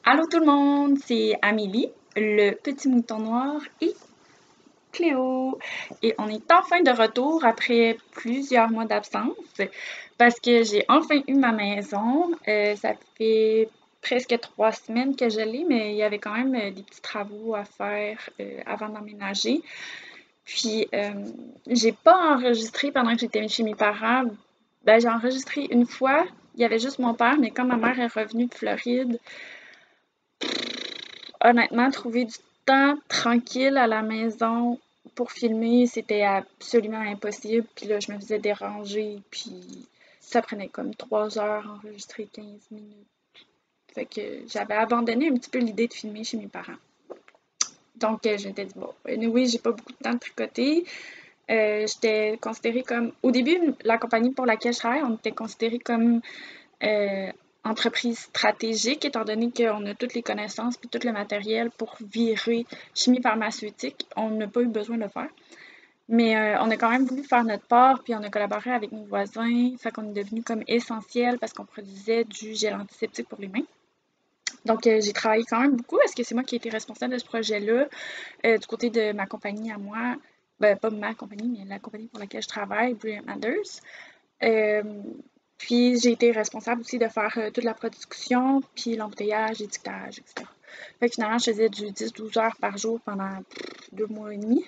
Allô tout le monde, c'est Amélie, le petit mouton noir et Cléo. Et on est enfin de retour après plusieurs mois d'absence parce que j'ai enfin eu ma maison. Ça fait presque 3 semaines que je l'ai, mais il y avait quand même des petits travaux à faire avant d'emménager. Puis, j'ai pas enregistré pendant que j'étais chez mes parents. Ben, j'ai enregistré une fois, il y avait juste mon père, mais quand ma mère est revenue de Floride, honnêtement, trouver du temps tranquille à la maison pour filmer, c'était absolument impossible. Puis là, je me faisais déranger, puis ça prenait comme 3 heures enregistrer 15 minutes. Fait que j'avais abandonné un petit peu l'idée de filmer chez mes parents. Donc, je m'étais dit, bon, oui, j'ai pas beaucoup de temps de tricoter. J'étais considérée comme, au début, la compagnie pour laquelle je travaille, on était considéré comme euh, entreprise stratégique, étant donné qu'on a toutes les connaissances puis tout le matériel pour virer chimie pharmaceutique. On n'a pas eu besoin de le faire. Mais on a quand même voulu faire notre part, puis on a collaboré avec nos voisins. Fait qu'on est devenu comme essentiel parce qu'on produisait du gel antiseptique pour les mains. Donc, j'ai travaillé quand même beaucoup parce que c'est moi qui ai été responsable de ce projet-là. Du côté de ma compagnie à moi, ben, pas ma compagnie, mais la compagnie pour laquelle je travaille, Brilliant Matters. Euh, Puis j'ai été responsable aussi de faire toute la production, puis l'embouteillage, l'étiquetage, etc. Fait que finalement, je faisais du 10-12 heures par jour pendant 2 mois et demi.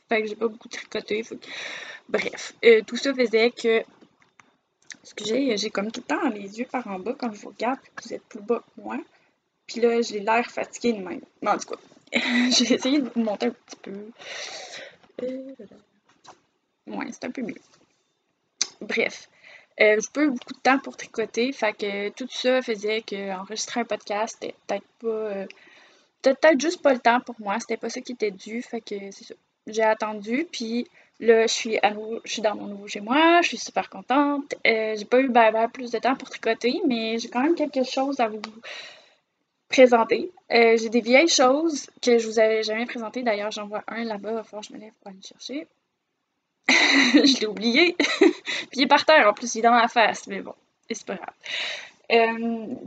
Fait que j'ai pas beaucoup tricoté. Bref, tout ça faisait que, excusez, j'ai comme tout le temps les yeux par en bas quand je vous regarde, puis vous êtes plus bas que moi. Puis là, j'ai l'air fatiguée de même. Mais en tout cas, j'ai essayé de vous monter un petit peu. Ouais, c'est un peu mieux. Bref, j'ai pas eu beaucoup de temps pour tricoter, fait que tout ça faisait qu'enregistrer un podcast, c'était peut-être juste pas le temps pour moi, c'était pas ça qui était dû, fait que c'est ça. J'ai attendu, puis là, je suis dans mon nouveau chez moi, je suis super contente. J'ai pas eu plus de temps pour tricoter, mais j'ai quand même quelque chose à vous présenter. J'ai des vieilles choses que je vous avais jamais présentées. D'ailleurs, j'en vois un là-bas, il va falloir que je me lève pour aller le chercher. Je l'ai oublié. Puis il est par terre en plus, il est dans ma face, mais bon, c'est pas grave.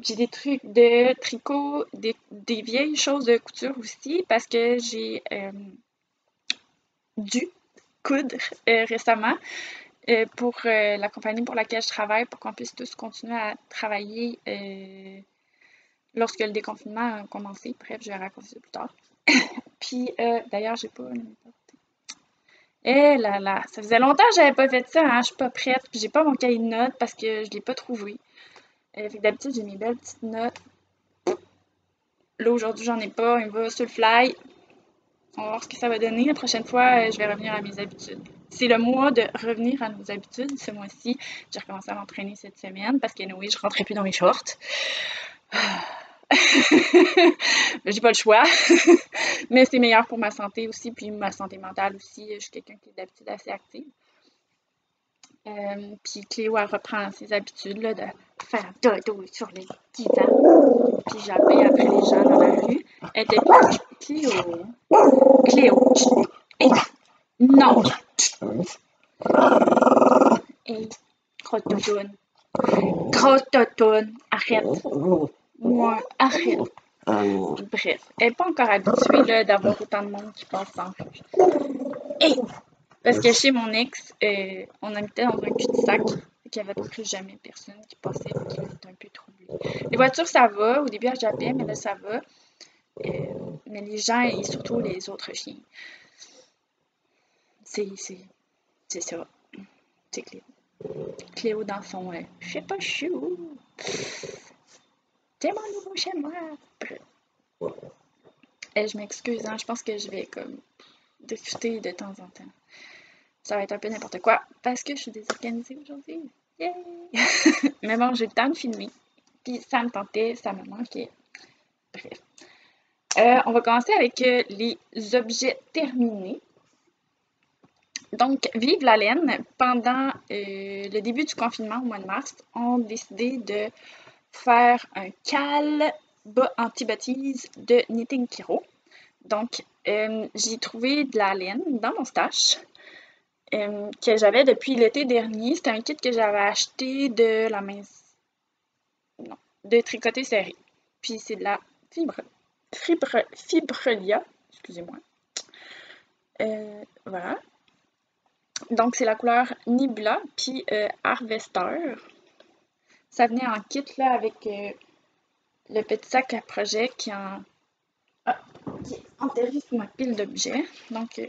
J'ai des trucs de tricot, des vieilles choses de couture aussi, parce que j'ai dû coudre récemment pour la compagnie pour laquelle je travaille, pour qu'on puisse tous continuer à travailler lorsque le déconfinement a commencé. Bref, je vais raconter ça plus tard. Puis d'ailleurs, j'ai pas eh là là, ça faisait longtemps que j'avais pas fait ça, hein, je suis pas prête, puis j'ai pas mon cahier de notes parce que je l'ai pas trouvé. Fait que d'habitude, j'ai mes belles petites notes. Là, aujourd'hui, j'en ai pas, il va sur le fly. On va voir ce que ça va donner. La prochaine fois, je vais revenir à mes habitudes. C'est le mois de revenir à nos habitudes. Ce mois-ci, j'ai recommencé à m'entraîner cette semaine parce que, oui, je rentrais plus dans mes shorts. J'ai pas le choix. Mais c'est meilleur pour ma santé aussi, puis ma santé mentale aussi. Je suis quelqu'un qui est d'habitude assez active. Puis Cléo, elle reprend ses habitudes là, de faire dodo sur les divans. Puis j'appelle après les gens dans la rue. Elle était plus Cléo. Cléo. Hey, non. Hey, grosse doudoune. Grosse doudoune. Arrête. Moi, arrête. Bref, elle n'est pas encore habituée là, d'avoir autant de monde qui passe en rue. Hey! Parce que chez mon ex, on habitait dans un cul-de-sac. Il n'y avait plus jamais personne qui passait et qui était un peu troublé. Les voitures, ça va. Au début, à Japon, mais là, ça va. Mais les gens et surtout les autres chiens, c'est ça. C'est Cléo. Cléo dans son je sais pas chou. C'est mon nouveau chez moi. Je m'excuse, hein, je pense que je vais comme discuter de temps en temps. Ça va être un peu n'importe quoi parce que je suis désorganisée aujourd'hui. Yay! Mais bon, j'ai le temps de filmer. Puis ça me tentait, ça me manquait. Bref. On va commencer avec les objets terminés. Donc, Vive la laine, pendant le début du confinement au mois de mars, on a décidé de faire un cal bas anti-bêtise de Knitting Kiro. Donc, j'ai trouvé de la laine dans mon stash que j'avais depuis l'été dernier. C'était un kit que j'avais acheté de la main... Non, de Tricoter Serré. Puis c'est de la fibrelia, excusez-moi. Voilà. Donc c'est la couleur Nibula, puis Harvester. Ça venait en kit là avec le petit sac à projet qui est enterré sous ma pile d'objets. Donc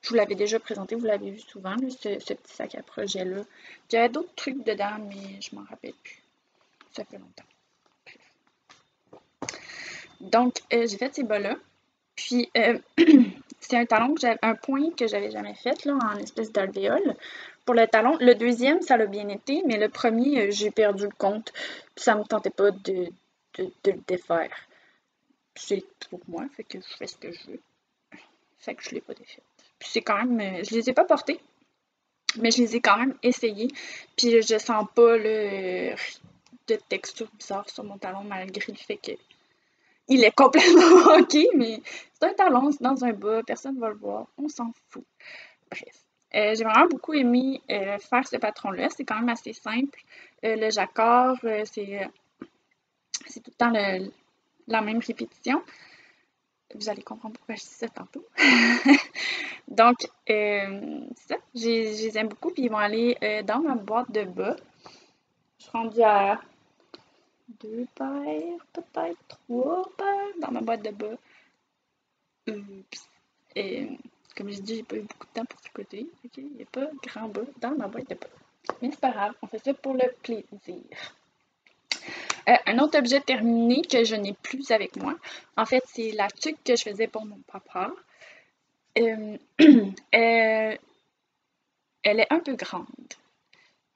je vous l'avais déjà présenté, vous l'avez vu souvent, là, ce petit sac à projet-là. Il y avait d'autres trucs dedans, mais je m'en rappelle plus. Ça fait longtemps. Donc, j'ai fait ces bas-là. Puis, c'est un talon un point que j'avais jamais fait, là, en espèce d'alvéole. Pour le talon, le deuxième, ça l'a bien été, mais le premier, j'ai perdu le compte. Puis ça me tentait pas de le défaire. C'est pour moi, fait que je fais ce que je veux. Fait que je l'ai pas défait. Puis c'est quand même, je les ai pas portés, mais je les ai quand même essayés. Puis je sens pas de texture bizarre sur mon talon, malgré le fait que il est complètement ok, mais c'est un talon, c'est dans un bas, personne ne va le voir, on s'en fout. Bref. J'ai vraiment beaucoup aimé faire ce patron-là, c'est quand même assez simple. Le jacquard, c'est tout le temps la même répétition. Vous allez comprendre pourquoi je dis ça tantôt. Donc, c'est ça, je les aime beaucoup, puis ils vont aller dans ma boîte de bas. Je suis rendue à 2 paires, peut-être 3 paires dans ma boîte de bas. Comme je dis, j'ai pas eu beaucoup de temps pour tricoter. Il n'y a pas grand bas dans ma boîte de bas. Mais c'est pas grave, on fait ça pour le plaisir. Un autre objet terminé que je n'ai plus avec moi, en fait, c'est la tuque que je faisais pour mon papa. Elle est un peu grande.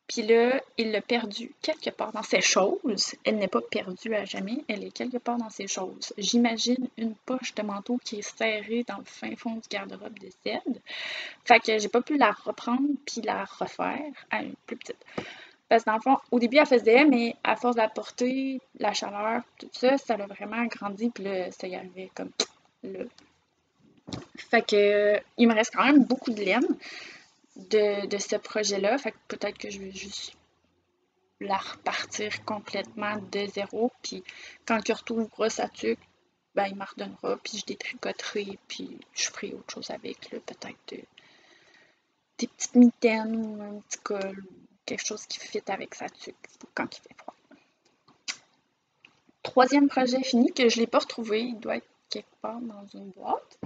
Puis là, il l'a perdue quelque part dans ses choses. Elle n'est pas perdue à jamais, elle est quelque part dans ses choses. J'imagine une poche de manteau qui est serrée dans le fin fond du garde-robe de Cèdre. Fait que j'ai pas pu la reprendre puis la refaire à une plus petite. Parce que dans le fond, au début, elle faisait, mais à force de la porter, la chaleur, tout ça, ça l'a vraiment agrandi. Puis là, ça y arrivait comme là. Fait que il me reste quand même beaucoup de laine de ce projet-là. Fait que peut-être que je vais juste la repartir complètement de zéro. Puis quand il retrouvera sa tuque, ben il m'en redonnera. Puis je détricoterai. Puis je ferai autre chose avec. Peut-être des petites mitaines ou un petit col. Ou quelque chose qui fit avec sa tuque pour quand il fait froid. Troisième projet fini que je ne l'ai pas retrouvé. Il doit être quelque part dans une boîte.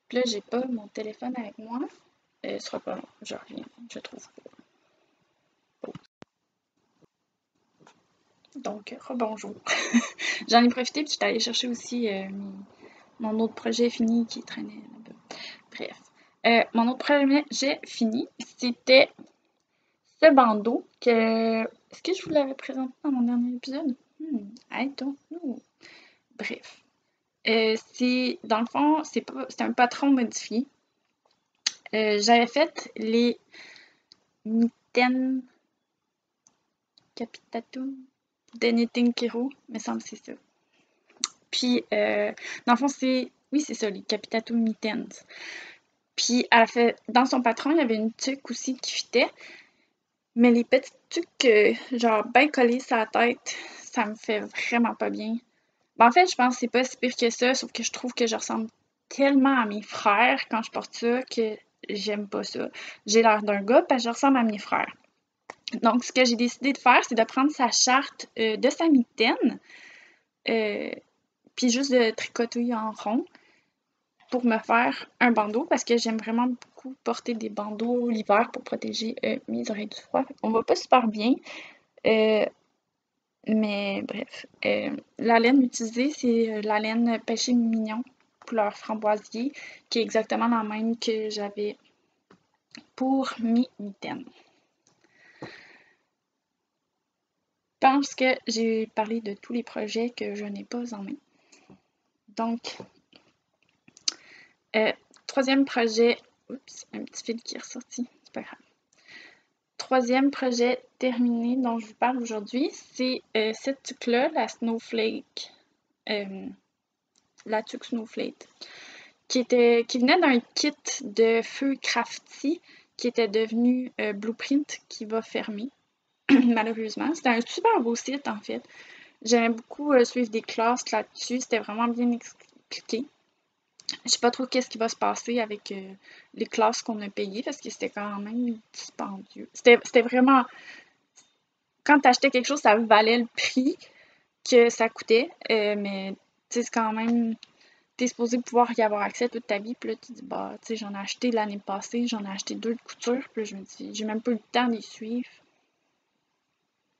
Puis là, j'ai pas mon téléphone avec moi. Ce sera pas long. Je reviens. Je trouve pas. Donc, rebonjour. J'en ai profité, puis j'étais allée chercher aussi mon autre projet fini qui traînait là-bas. Bref. Mon autre projet fini, c'était ce bandeau que... Est-ce que je vous l'avais présenté dans mon dernier épisode? I don't know. Bref. Dans le fond, c'est un patron modifié. J'avais fait les mitaines Capitatum de Knitting Kiro, me semble que c'est ça. Puis, dans le fond, oui, c'est ça, les Capitatum Mittens. Puis, elle a fait, dans son patron, il y avait une tuque aussi qui fitait. Mais les petites tuques, genre, bien collées sur la tête, ça me fait vraiment pas bien. Ben, en fait, je pense que c'est pas si pire que ça, sauf que je trouve que je ressemble tellement à mes frères quand je porte ça que j'aime pas ça. J'ai l'air d'un gars parce que je ressemble à mes frères. Donc, ce que j'ai décidé de faire, c'est de prendre sa charte de sa mitaine, puis juste de tricoter en rond pour me faire un bandeau parce que j'aime vraiment beaucoup porter des bandeaux l'hiver pour protéger mes oreilles du froid. On va pas super bien, mais bref. La laine utilisée, c'est la laine Péché Mignon, couleur framboisier, qui est exactement la même que j'avais pour mes mitaines. Je pense que j'ai parlé de tous les projets que je n'ai pas en main. Donc, troisième projet, oups, un petit fil qui est ressorti, c'est pas grave. Troisième projet terminé dont je vous parle aujourd'hui, c'est cette tuque-là, la Snowflake, la tuque Snowflake, qui venait d'un kit de feu crafty qui était devenu Blueprint qui va fermer, malheureusement. C'était un super beau site en fait. J'aimais beaucoup suivre des classes là-dessus. C'était vraiment bien expliqué. Je sais pas trop qu'est-ce qui va se passer avec les classes qu'on a payées parce que c'était quand même dispendieux. C'était vraiment, quand tu achetais quelque chose, ça valait le prix que ça coûtait, mais tu sais, c'est quand même, t'es supposé pouvoir y avoir accès toute ta vie, puis là, tu dis, bah, tu sais, j'en ai acheté l'année passée, j'en ai acheté 2 de couture, puis là, je me dis, j'ai même pas eu le temps d'y suivre.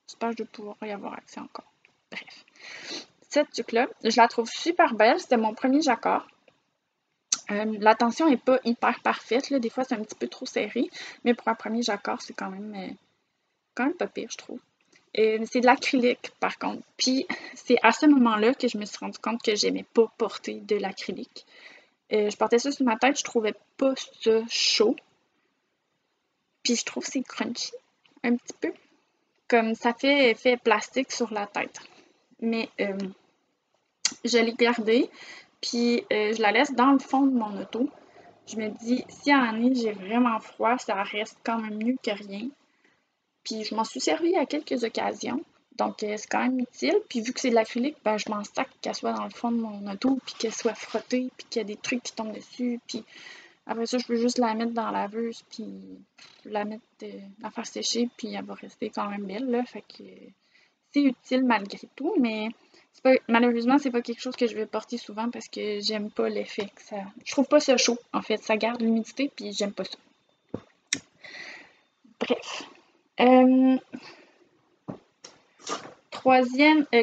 J'espère que je vais pouvoir y avoir accès encore. Bref. Cette tuque-là, je la trouve super belle, c'était mon premier jacquard. La tension n'est pas hyper parfaite, là. Des fois c'est un petit peu trop serré, mais pour un premier jacquard, c'est quand même pas pire, je trouve. C'est de l'acrylique, par contre. Puis, c'est à ce moment-là que je me suis rendu compte que j'aimais pas porter de l'acrylique. Je portais ça sur ma tête, je trouvais pas ça chaud. Puis, je trouve que c'est crunchy, un petit peu. Comme ça fait effet plastique sur la tête. Mais je l'ai gardée, puis je la laisse dans le fond de mon auto. Je me dis, si en année j'ai vraiment froid, ça reste quand même mieux que rien. Puis je m'en suis servi à quelques occasions. Donc c'est quand même utile. Puis vu que c'est de l'acrylique, ben, je m'en sac qu'elle soit dans le fond de mon auto, puis qu'elle soit frottée, puis qu'il y a des trucs qui tombent dessus. Puis après ça, je peux juste la mettre dans la laveuse, puis la faire sécher, puis elle va rester quand même belle, là. Fait que c'est utile malgré tout, mais malheureusement, c'est pas quelque chose que je vais porter souvent parce que j'aime pas l'effet que ça. Je trouve pas ça chaud, en fait. Ça garde l'humidité, puis j'aime pas ça. Bref. Euh,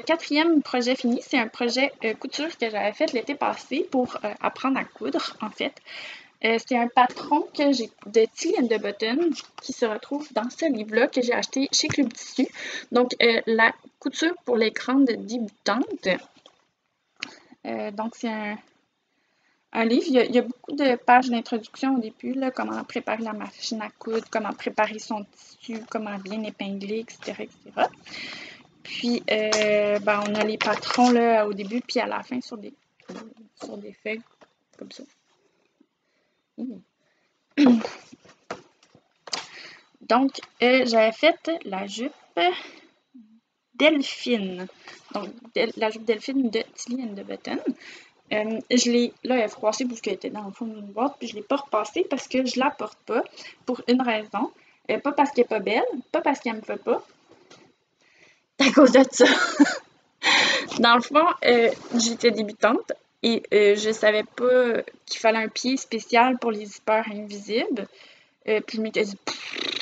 quatrième projet fini, c'est un projet couture que j'avais fait l'été passé pour apprendre à coudre, en fait. C'est un patron que j'ai de Tilly and the Button qui se retrouve dans ce livre-là que j'ai acheté chez Club Tissu. Donc, la couture pour l'écran de débutante. Donc, c'est un livre. Il y a beaucoup de pages d'introduction au début, là, comment préparer la machine à coudre, comment préparer son tissu, comment bien épingler, etc., etc. Puis, ben, on a les patrons là, au début, puis à la fin sur des feuilles comme ça. Donc, j'avais fait la jupe Delphine. Donc, la jupe Delphine de Tilly and the Button. Je l'ai, là, elle est froissée parce qu'elle était dans le fond d'une boîte, puis je ne l'ai pas repassée parce que je la porte pas pour une raison. Pas parce qu'elle n'est pas belle, pas parce qu'elle me fait pas. C'est à cause de ça. Dans le fond, j'étais débutante et je savais pas qu'il fallait un pied spécial pour les zippers invisibles. Puis je m'étais dit,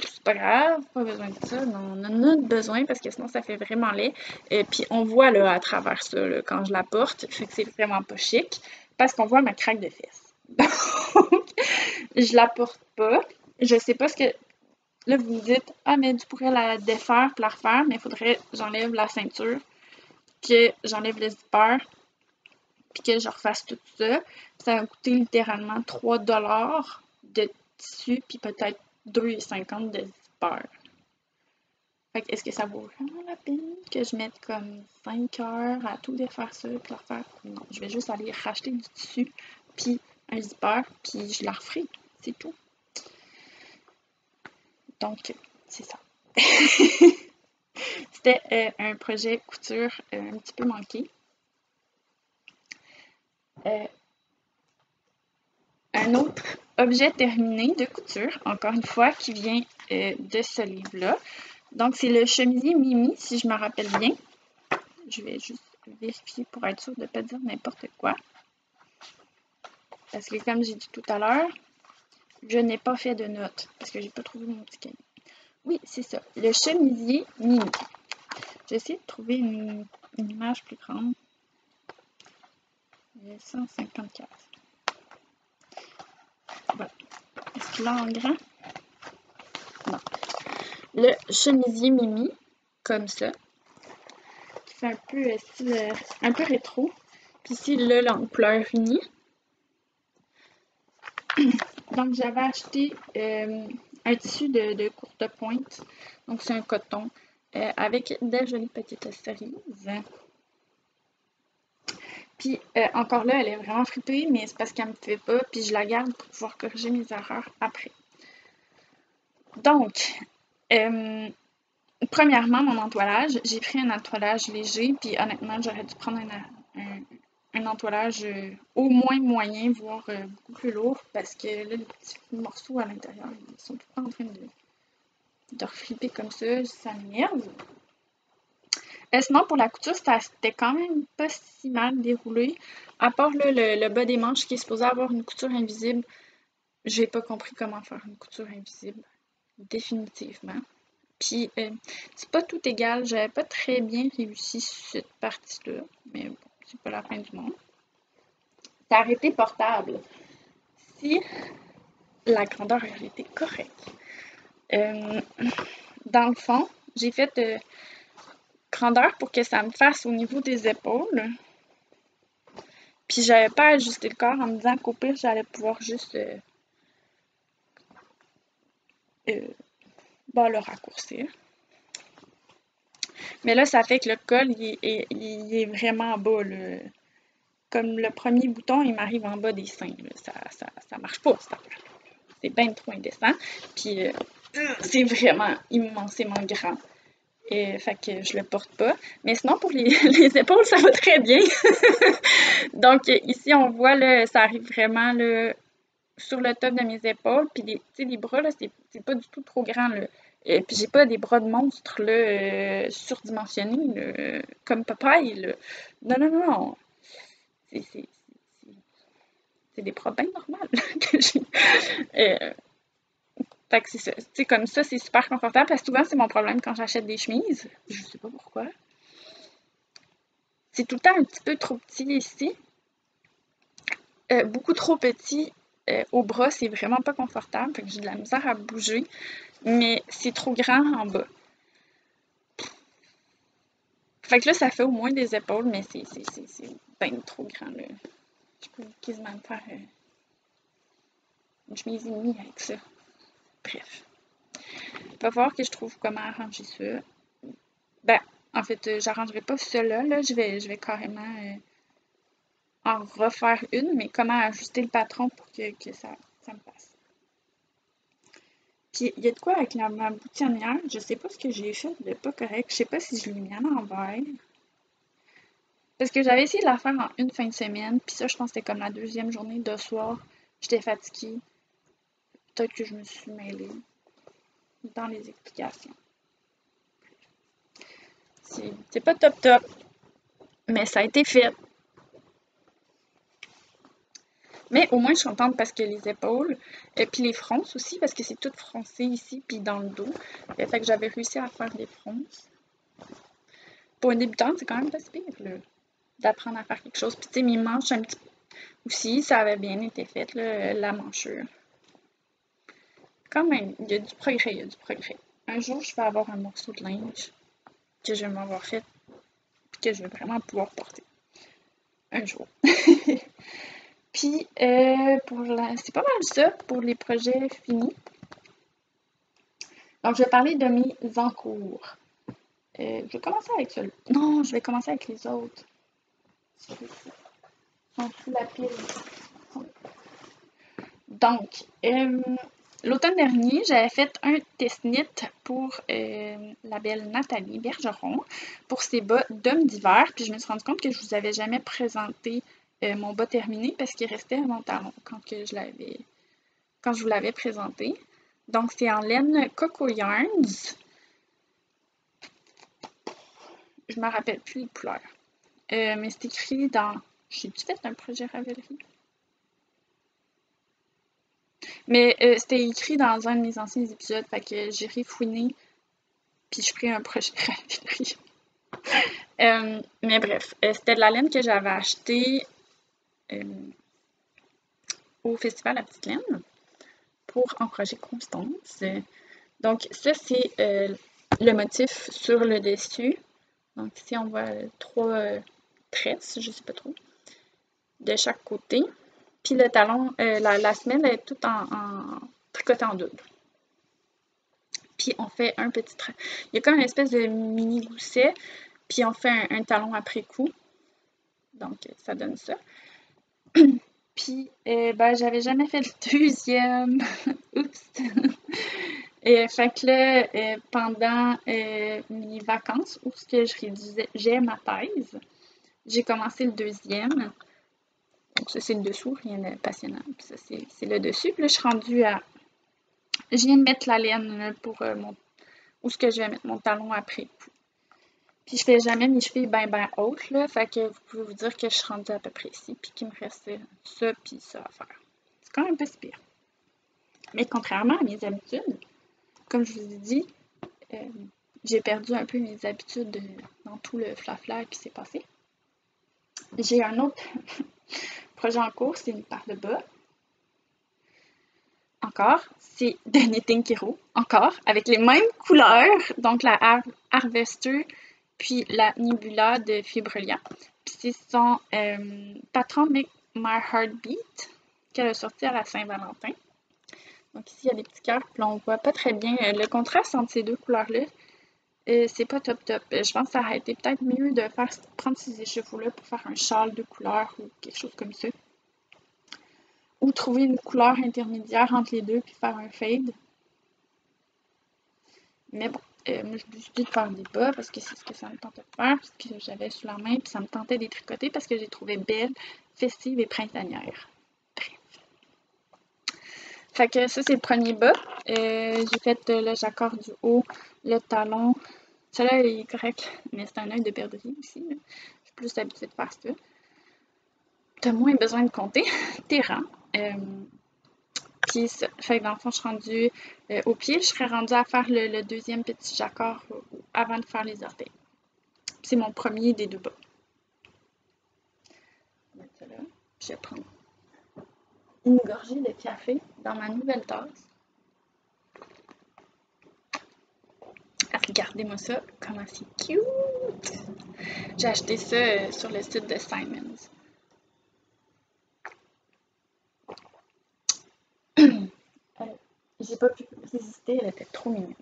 c'est pas grave, pas besoin de ça. Non, on en a besoin parce que sinon ça fait vraiment laid. Et puis on voit là à travers ça là, quand je la porte, fait que c'est vraiment pas chic parce qu'on voit ma craque de fesses. Donc, je la porte pas. Je sais pas ce que. Là, vous me dites, ah, mais tu pourrais la défaire puis la refaire, mais il faudrait que j'enlève la ceinture, que j'enlève le zipper, puis que je refasse tout ça. Ça va coûter littéralement 3$ de tissu, puis peut-être 2,50$ de zipper. Fait que est-ce que ça vaut vraiment la peine que je mette comme 5 heures à tout défaire ça, puis la refaire? Non, je vais juste aller racheter du tissu, puis un zipper, puis je la referai. C'est tout. Donc, c'est ça. C'était un projet couture un petit peu manqué. Un autre objet terminé de couture, encore une fois, qui vient de ce livre-là. Donc, c'est le chemisier Mimi, si je me rappelle bien. Je vais juste vérifier pour être sûre de ne pas dire n'importe quoi. Parce que comme j'ai dit tout à l'heure, je n'ai pas fait de notes parce que j'ai pas trouvé mon petit cahier. Oui, c'est ça. Le chemisier Mimi. J'ai essayé de trouver une image plus grande. Il y a 154. Voilà. Est-ce qu'il a en grand? Non. Le chemisier Mimi, comme ça, qui fait un peu style, un peu rétro. Puis ici, là, en couleur unie. Donc, j'avais acheté un tissu de courte pointe. Donc, c'est un coton avec de jolies petites cerises. Puis, encore là, elle est vraiment fripée, mais c'est parce qu'elle me fait pas. Puis, je la garde pour pouvoir corriger mes erreurs après. Donc, premièrement, mon entoilage, j'ai pris un entoilage léger, puis honnêtement, j'aurais dû prendre un entoilage au moins moyen, voire beaucoup plus lourd, parce que là, les petits morceaux à l'intérieur, ils sont tout le temps en train de reflipper comme ça m'énerve. Sinon, pour la couture, c'était quand même pas si mal déroulé. À part là, le bas des manches qui est supposé avoir une couture invisible, j'ai pas compris comment faire une couture invisible. Définitivement. Puis, c'est pas tout égal. J'avais pas très bien réussi cette partie-là. Mais bon, c'est pas la fin du monde. C'est arrêté portable. Si la grandeur aurait été correcte. Euh, dans le fond, j'ai fait grandeur pour que ça me fasse au niveau des épaules. Puis j'avais pas ajusté le corps en me disant qu'au pire, j'allais pouvoir juste le raccourcir. Mais là, ça fait que le col, il est vraiment bas. Là. Comme le premier bouton, il m'arrive en bas des seins. Là. Ça marche pas, cette affaire. C'est bien trop indécent. Puis c'est vraiment immensément grand. Fait que je le porte pas. Mais sinon, pour les, les épaules, ça va très bien. Donc, ici, on voit, là, ça arrive vraiment là, sur le top de mes épaules. Puis, les bras, là, c'est pas du tout trop grand, là. Puis, j'ai pas des bras de monstre, là, surdimensionnés, là, comme papaye, là. Non, non, non. C'est des bras bien normales que j'ai. Fait que c'est ça. Tu sais, comme ça, c'est super confortable parce que souvent, c'est mon problème quand j'achète des chemises. Je sais pas pourquoi. C'est tout le temps un petit peu trop petit ici. Beaucoup trop petit au bras, c'est vraiment pas confortable. Fait que j'ai de la misère à bouger. Mais c'est trop grand en bas. Fait que là, ça fait au moins des épaules, mais c'est bien trop grand. Là. Je peux quasiment me faire une chemise et demie avec ça. Bref. Il va falloir que je trouve comment arranger ça. Ben, en fait, j'arrangerai pas cela, là. Je vais carrément en refaire une, mais comment ajuster le patron pour que ça me passe. Puis, il y a de quoi avec ma boutonnière, je sais pas ce que j'ai fait de pas correct. Je sais pas si je l'ai mis à l'envers. Parce que j'avais essayé de la faire en une fin de semaine, puis ça, je pense que c'était comme la deuxième journée de soir. J'étais fatiguée. Peut-être que je me suis mêlée dans les explications. C'est pas top top, mais ça a été fait. Mais au moins, je suis contente parce que les épaules, et puis les fronces aussi, parce que c'est tout froncé ici, puis dans le dos. Fait que j'avais réussi à faire des fronces. Pour une débutante, c'est quand même pas si pire, là, d'apprendre à faire quelque chose. Puis tu sais, mes manches, un petit peu aussi, ça avait bien été fait, là, la manchure. Quand même, il y a du progrès, il y a du progrès. Un jour, je vais avoir un morceau de linge que je vais m'avoir fait, puis que je vais vraiment pouvoir porter. Un jour. Puis, c'est pas mal ça pour les projets finis. Donc, je vais parler de mes encours. Je vais commencer avec celui-là. Non, je vais commencer avec les autres. Ils sont sous la pile. Donc, l'automne dernier, j'avais fait un test knit pour la belle Nathalie Bergeron pour ses bas d'homme d'hiver. Puis je me suis rendu compte que je vous avais jamais présenté mon bas terminé parce qu'il restait à mon talon quand je vous l'avais présenté. Donc, c'est en laine Coco Yarns. Je me rappelle plus les couleurs. Mais c'est écrit dans... J'ai-tu fait un projet Ravelry? Mais c'était écrit dans un de mes anciens épisodes, fait que j'ai refouiné, puis je ferai un projet Ravelry. Mais bref, c'était de la laine que j'avais achetée au festival La Petite Laine pour encourager Constance. Donc ça, c'est le motif sur le dessus. Donc ici, on voit 3 tresses, je sais pas trop, de chaque côté. Puis le talon, la semelle est toute en tricotée en double. Puis on fait un petit... Il y a comme une espèce de mini gousset, puis on fait un talon après coup. Donc ça donne ça. Puis, j'avais jamais fait le deuxième. Oups! Fait que là, pendant mes vacances, où ce que je rédigeais ma thèse, j'ai commencé le deuxième. Donc ça, c'est le dessous, rien de passionnant. Puis ça, c'est le dessus. Puis là, je suis rendue à... Je viens de mettre la laine pour où ce que je vais mettre mon talon après. Puis je fais jamais mes chevilles ben hautes, là. Fait que vous pouvez vous dire que je suis rendue à peu près ici, puis qu'il me reste ça, puis ça à faire. C'est quand même pas si pire. Mais contrairement à mes habitudes, comme je vous ai dit, euh, j'ai perdu un peu mes habitudes dans tout le flafla qui s'est passé. J'ai un autre projet en cours, c'est une paire de bas. Encore, c'est de Knitting Kiro, encore, avec les mêmes couleurs, donc la Harvester, puis la Nebula de Fibrelia. Puis c'est son patron Make My Heart Beat qu'elle a sorti à la Saint-Valentin. Donc ici, il y a des petits cœurs, puis on voit pas très bien le contraste entre ces deux couleurs-là. C'est pas top top. Je pense que ça aurait été peut-être mieux de prendre ces échevaux-là pour faire un châle de couleur ou quelque chose comme ça. Ou trouver une couleur intermédiaire entre les deux puis faire un fade. Mais bon, moi je décidé de faire des bas parce que c'est ce que ça me tentait de faire, parce que j'avais sous la main, puis ça me tentait de les tricoter parce que j'ai trouvé belle, festive et printanière. Bref. Fait que ça, c'est le premier bas. J'ai fait le jacquard du haut, le talon. Celui-là, il est correct, mais c'est un œil de perdrix aussi. Là. Je suis plus habituée de faire ça. T'as moins besoin de compter tes rangs. Puis ça, fait que dans le fond, je suis rendue au pied. Je serais rendue à faire le deuxième petit jacquard avant de faire les orteils. C'est mon premier des deux bas. Je vais mettre ça là. Puis je vais prendre une gorgée de café dans ma nouvelle tasse. Regardez-moi ça, comment c'est cute! J'ai acheté ça sur le site de Simons. J'ai pas pu résister, elle était trop mignonne.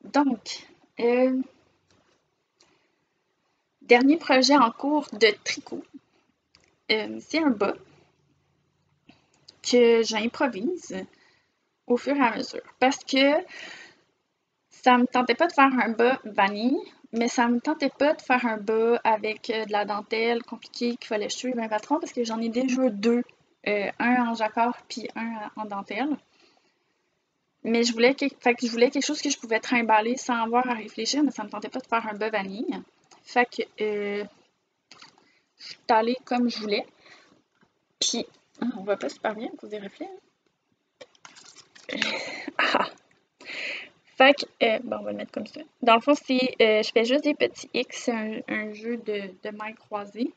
Donc, dernier projet en cours de tricot. C'est un bas que j'improvise au fur et à mesure. Parce que ça me tentait pas de faire un bas vanille, mais ça me tentait pas de faire un bas avec de la dentelle compliquée qu'il fallait suivre un patron parce que j'en ai déjà deux. Un en jacquard puis un en dentelle. Mais je voulais quelque chose que je pouvais trimballer sans avoir à réfléchir, mais ça me tentait pas de faire un bas vanille. Fait que je suis allée comme je voulais. Puis, on voit pas super bien à cause des reflets. Ah! Fait que, bon, on va le mettre comme ça. Dans le fond, je fais juste des petits X, c'est un jeu de mailles croisées.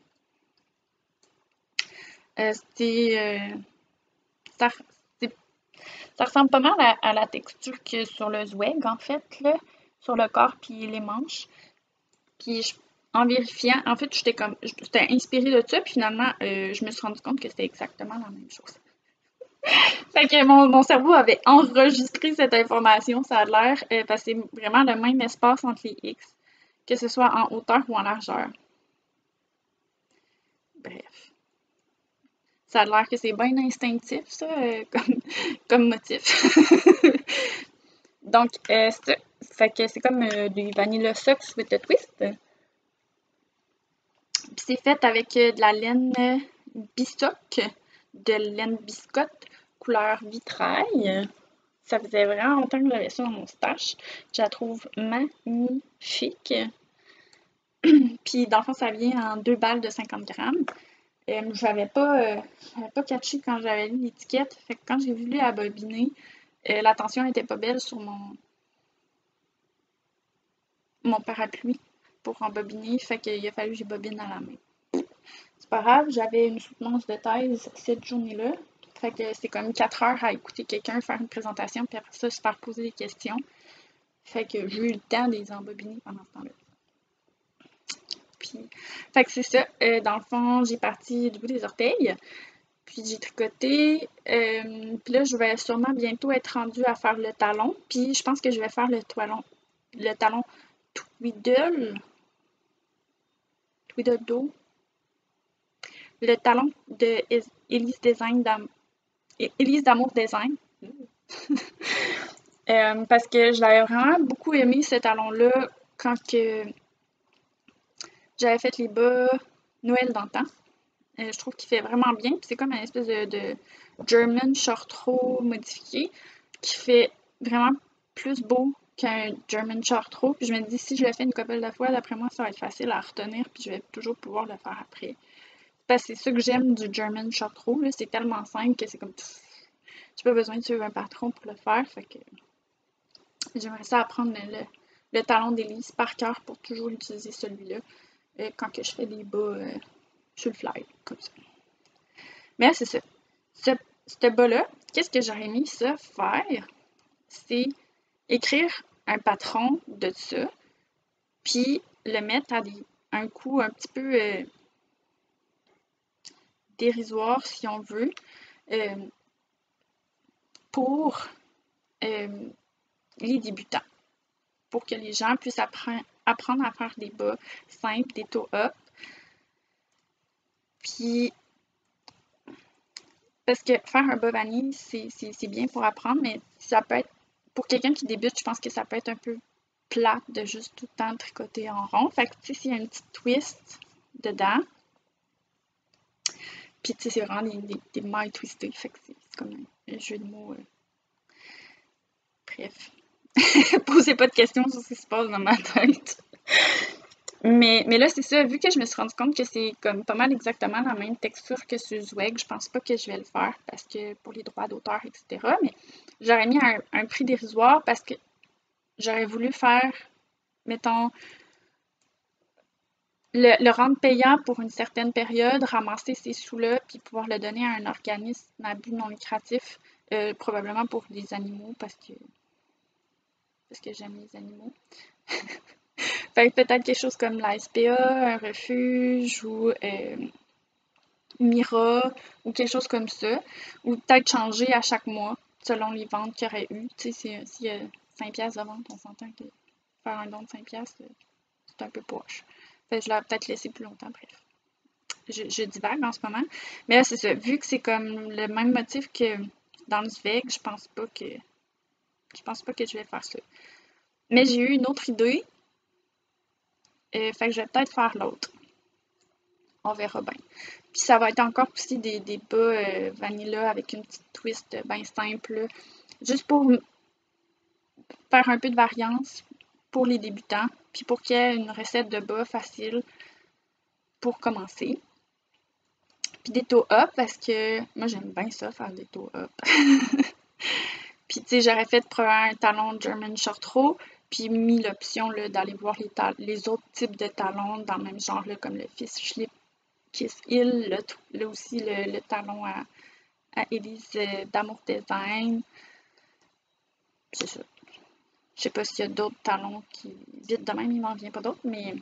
Ça, ça ressemble pas mal à la texture que sur le Zweig, en fait, là, sur le corps puis les manches. Puis en vérifiant, en fait, j'étais inspirée de ça, puis finalement, je me suis rendu compte que c'était exactement la même chose. Fait que mon cerveau avait enregistré cette information, ça a l'air, parce que c'est vraiment le même espace entre les X, que ce soit en hauteur ou en largeur. Bref. Ça a l'air que c'est bien instinctif, ça, comme motif. Donc, ça. Fait que c'est comme du Vanilla Socks with a twist. Puis c'est fait avec de la laine bistock, de laine biscotte, couleur vitrail. Ça faisait vraiment longtemps que j'avais ça dans mon stash. Je la trouve magnifique. Puis dans le fond, ça vient en 2 balles de 50 grammes. J'avais pas catché quand j'avais lu l'étiquette. Fait que quand j'ai voulu la bobiner, la tension n'était pas belle sur mon parapluie pour embobiner. Fait qu'il a fallu que j'ai bobine à la main. C'est pas grave, j'avais une soutenance de thèse cette journée-là. Fait que c'est comme 4 heures à écouter quelqu'un faire une présentation, puis après ça, se faire poser des questions. Fait que j'ai eu le temps de les embobiner pendant ce temps-là. Puis, fait que c'est ça. Dans le fond, j'ai parti du bout des orteils. Puis j'ai tricoté. Puis là, je vais sûrement bientôt être rendue à faire le talon. Puis je pense que je vais faire le talon Twiddle. Twiddle Do. Le talon de Elise Design Élise d'Amour Design. Parce que je l'avais vraiment beaucoup aimé, ce talon-là, quand que j'avais fait les bas Noël d'antan. Je trouve qu'il fait vraiment bien. Puis c'est comme une espèce de German short row modifié qui fait vraiment plus beau qu'un German short row. Puis je me dis, si je le fais une couple de fois, d'après moi, ça va être facile à retenir. Puis je vais toujours pouvoir le faire après. Parce que c'est ça que j'aime du German short row. C'est tellement simple que c'est comme... J'ai pas besoin de suivre un patron pour le faire. Fait que j'aimerais ça apprendre le talon d'Élise par cœur pour toujours utiliser celui-là quand que je fais des bas sur le fly, comme ça. Mais c'est ça. Ce bas-là, qu'est-ce que j'aurais mis ça faire? C'est écrire un patron de ça, puis le mettre à un coût un petit peu dérisoire, si on veut, euh, pour les débutants, pour que les gens puissent apprendre à faire des bas simples, des toe-up. Puis, parce que faire un bas vanille, c'est bien pour apprendre, mais ça peut être, pour quelqu'un qui débute, je pense que ça peut être un peu plate de juste tout le temps tricoter en rond. Fait que, tu sais, s'il y a une petite twist dedans, puis, tu sais, c'est vraiment des mailles twistées. Fait que c'est comme un jeu de mots. Bref. Posez pas de questions sur ce qui se passe dans ma tête. Mais là, c'est ça, vu que je me suis rendu compte que c'est comme pas mal exactement la même texture que sur Zweg, je pense pas que je vais le faire parce que pour les droits d'auteur, etc. Mais j'aurais mis un prix dérisoire parce que j'aurais voulu faire, mettons, le rendre payant pour une certaine période, ramasser ces sous-là, puis pouvoir le donner à un organisme à but non lucratif, probablement pour les animaux parce que j'aime les animaux. Fait que peut-être quelque chose comme la SPA, un refuge ou Mira ou quelque chose comme ça. Ou peut-être changer à chaque mois selon les ventes qu'il y aurait eu. Tu sais, s'il y a 5 piastres de vente, on s'entend que faire un don de 5 piastres, c'est un peu poche. Fait que je l'aurais peut-être laissé plus longtemps, bref. Je divague en ce moment. Mais là, c'est ça. Vu que c'est comme le même motif que dans le Sveg, je pense pas que je vais faire ça. Mais j'ai eu une autre idée. Fait que je vais peut-être faire l'autre. On verra bien. Puis ça va être encore aussi des bas vanilla avec une petite twist bien simple. Juste pour faire un peu de variance pour les débutants. Puis pour qu'il y ait une recette de bas facile pour commencer. Puis des toe-up parce que moi j'aime bien ça, faire des toe-up. Puis tu sais, j'aurais fait probablement un talon German short row. Puis mis l'option d'aller voir les autres types de talons dans le même genre, là, comme le Fish Slip Kiss Hill, là aussi le talon à Élise d'Amour Design. C'est ça. Je sais pas s'il y a d'autres talons qui. Vite de même, il m'en vient pas d'autres, mais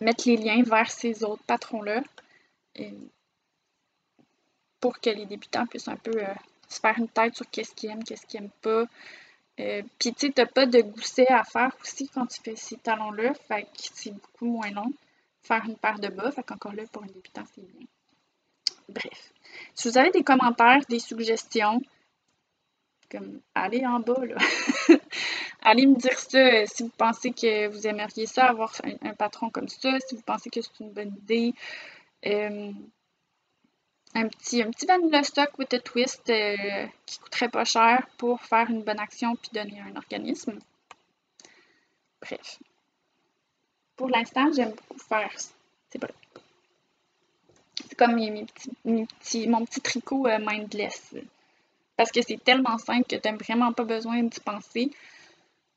mettre les liens vers ces autres patrons-là pour que les débutants puissent un peu se faire une tête sur qu'est-ce qu'ils aiment, qu'est-ce qu'ils aiment pas. Puis tu sais, t'as pas de gousset à faire aussi quand tu fais ces talons-là, fait que c'est beaucoup moins long. Faire une paire de bas, fait qu'encore là, pour un débutant, c'est bien. Bref. Si vous avez des commentaires, des suggestions, comme allez en bas, là. Allez me dire ça si vous pensez que vous aimeriez ça, avoir un patron comme ça, si vous pensez que c'est une bonne idée. Un petit vanilla stock with a twist qui coûterait pas cher pour faire une bonne action puis donner à un organisme. Bref. Pour l'instant, j'aime beaucoup faire. C'est pas C'est comme mon petit tricot mindless. Parce que c'est tellement simple que t'as vraiment pas besoin d'y penser.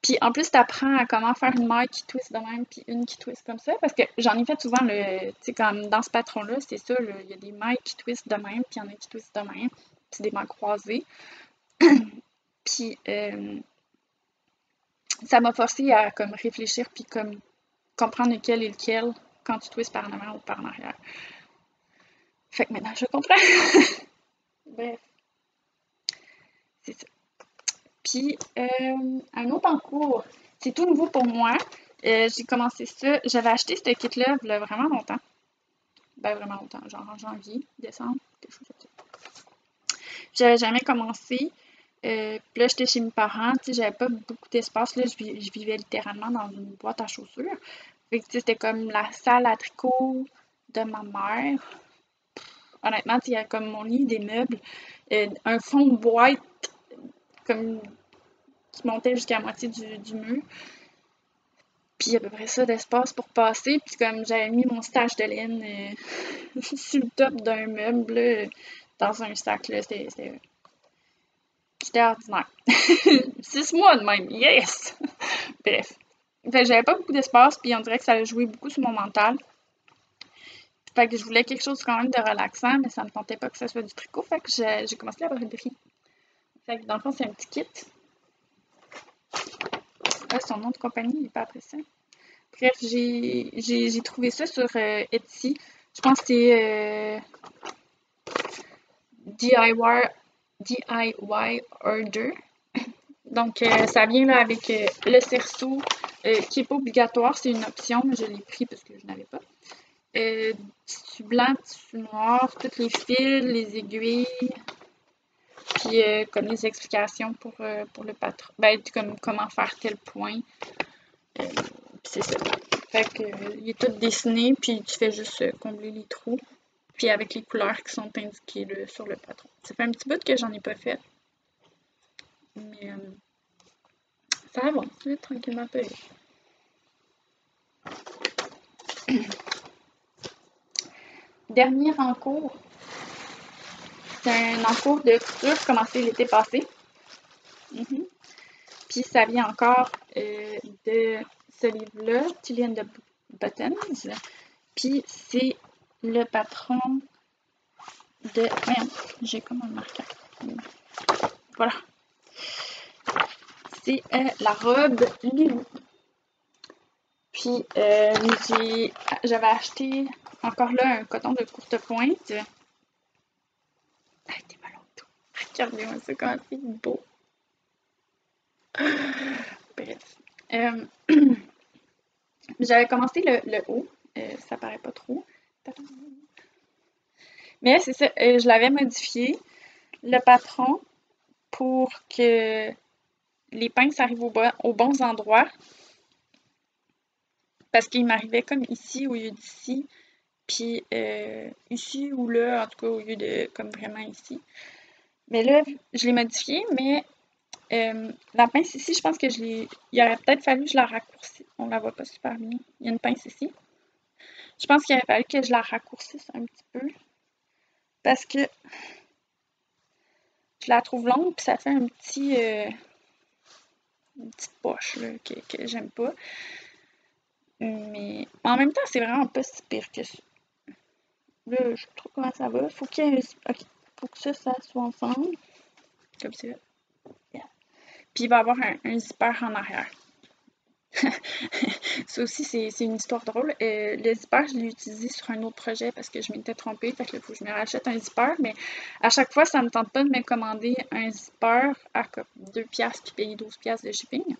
Puis en plus, t'apprends à comment faire une maille qui twist de même, puis une qui twist comme ça. Parce que j'en ai fait souvent, tu sais, comme dans ce patron-là, c'est ça, il y a des mailles qui twistent de même, puis il y en a qui twistent de même. Puis c'est des mailles croisées. Puis ça m'a forcé à comme réfléchir, puis comme comprendre lequel est lequel quand tu twistes par en avant ou par en arrière. Fait que maintenant, je comprends. Bref, c'est ça. Puis, un autre en cours, c'est tout nouveau pour moi. J'ai commencé ça. J'avais acheté ce kit-là il y a vraiment longtemps. Ben, vraiment longtemps, genre en janvier, décembre, quelque chose comme ça. J'avais jamais commencé. Puis là, j'étais chez mes parents, tu sais, j'avais pas beaucoup d'espace, là, je vivais littéralement dans une boîte à chaussures. Fait que, tu sais, c'était comme la salle à tricot de ma mère. Honnêtement, tu sais, il y a comme mon lit, des meubles, un fond de boîte, comme, qui montait jusqu'à la moitié du mur. Puis à peu près ça d'espace pour passer. Puis comme j'avais mis mon stache de laine sur le top d'un meuble, là, dans un sac, là, c'était ordinaire. 6 mois de même, yes! Bref. Fait que j'avais pas beaucoup d'espace, puis on dirait que ça a joué beaucoup sur mon mental. Fait que je voulais quelque chose quand même de relaxant, mais ça me tentait pas que ça soit du tricot, fait que j'ai commencé la broderie. Fait que dans le fond, c'est un petit kit. Là, son nom de compagnie n'est pas apprécié. Bref, j'ai trouvé ça sur Etsy. Je pense que c'est DIY Order. Donc, ça vient là avec le cerceau qui n'est pas obligatoire, c'est une option, mais je l'ai pris parce que je n'avais pas. Tissu blanc, tissu noir, tous les fils, les aiguilles, puis comme les explications pour le patron. Ben, comme comment faire tel point. Puis c'est ça. Fait que il est tout dessiné, puis tu fais juste combler les trous. Puis avec les couleurs qui sont indiquées là, sur le patron. Ça fait un petit bout que j'en ai pas fait. Mais ça avance, là, tranquillement pas. Dernier en cours. C'est un encours de couture commencé l'été passé. Puis ça vient encore de ce livre-là, Tillian de Buttons. Puis c'est le patron de... Voyons, j'ai comme un marqueur. Voilà. C'est la robe Lulu. Puis j'avais acheté encore là un coton de courte pointe. Ah, t'es malade. Regardez-moi ça quand c'est beau. Bref. J'avais commencé le haut. Ça paraît pas trop. Mais c'est ça, je l'avais modifié, le patron, pour que les pinces arrivent aux bons endroits. Parce qu'il m'arrivait comme ici au lieu d'ici. Puis ici ou là, en tout cas au lieu de comme vraiment ici. Mais là, je l'ai modifié, mais la pince ici, je pense que il aurait peut-être fallu que je la raccourcisse. On la voit pas super bien. Il y a une pince ici. Je pense qu'il aurait fallu que je la raccourcisse un petit peu. Parce que je la trouve longue, puis ça fait une petite poche là, que j'aime pas. Mais en même temps, c'est vraiment pas si pire que ça. Là, je sais pas trop comment ça va. Faut qu'il y ait faut que ça soit ensemble. Comme ça. Yeah. Puis il va y avoir un zipper en arrière. Ça aussi, c'est une histoire drôle. Le zipper, je l'ai utilisé sur un autre projet parce que je m'étais trompée. Fait que là, il faut que je me rachète un zipper. Mais à chaque fois, ça me tente pas de me commander un zipper à 2$ puis payer 12$ de shipping.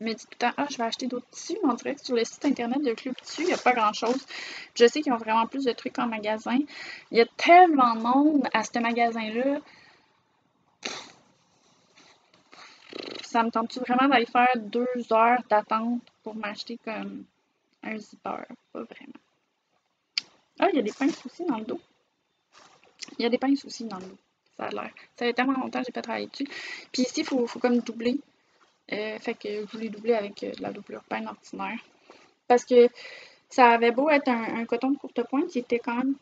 Je me dis tout le temps, je vais acheter d'autres tissus, mais on dirait que sur le site internet de Club Tissu, il n'y a pas grand-chose. Je sais qu'ils ont vraiment plus de trucs en magasin. Il y a tellement de monde à ce magasin-là. Ça me tente vraiment d'aller faire 2 heures d'attente pour m'acheter comme un zipper? Pas vraiment. Ah, il y a des pinces aussi dans le dos. Il y a des pinces aussi dans le dos. Ça a l'air. Ça fait tellement longtemps que j'ai pas travaillé dessus. Puis ici, il faut comme doubler. Fait que je voulais doubler avec de la doublure peine ordinaire. Parce que ça avait beau être un coton de courte pointe, qui était quand même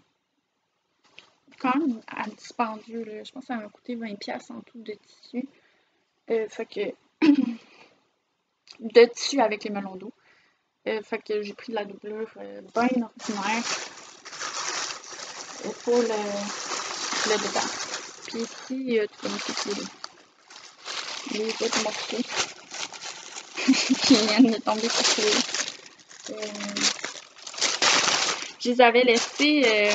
dispendieux. Là. Je pense que ça m'a coûté 20$ en tout de tissu. Fait que de tissu avec les melons d'eau. Fait que j'ai pris de la doublure bien ordinaire pour le dedans. Puis ici, il y a tout comme tous les autres morceaux qui viennent de tomber sur je les avais laissés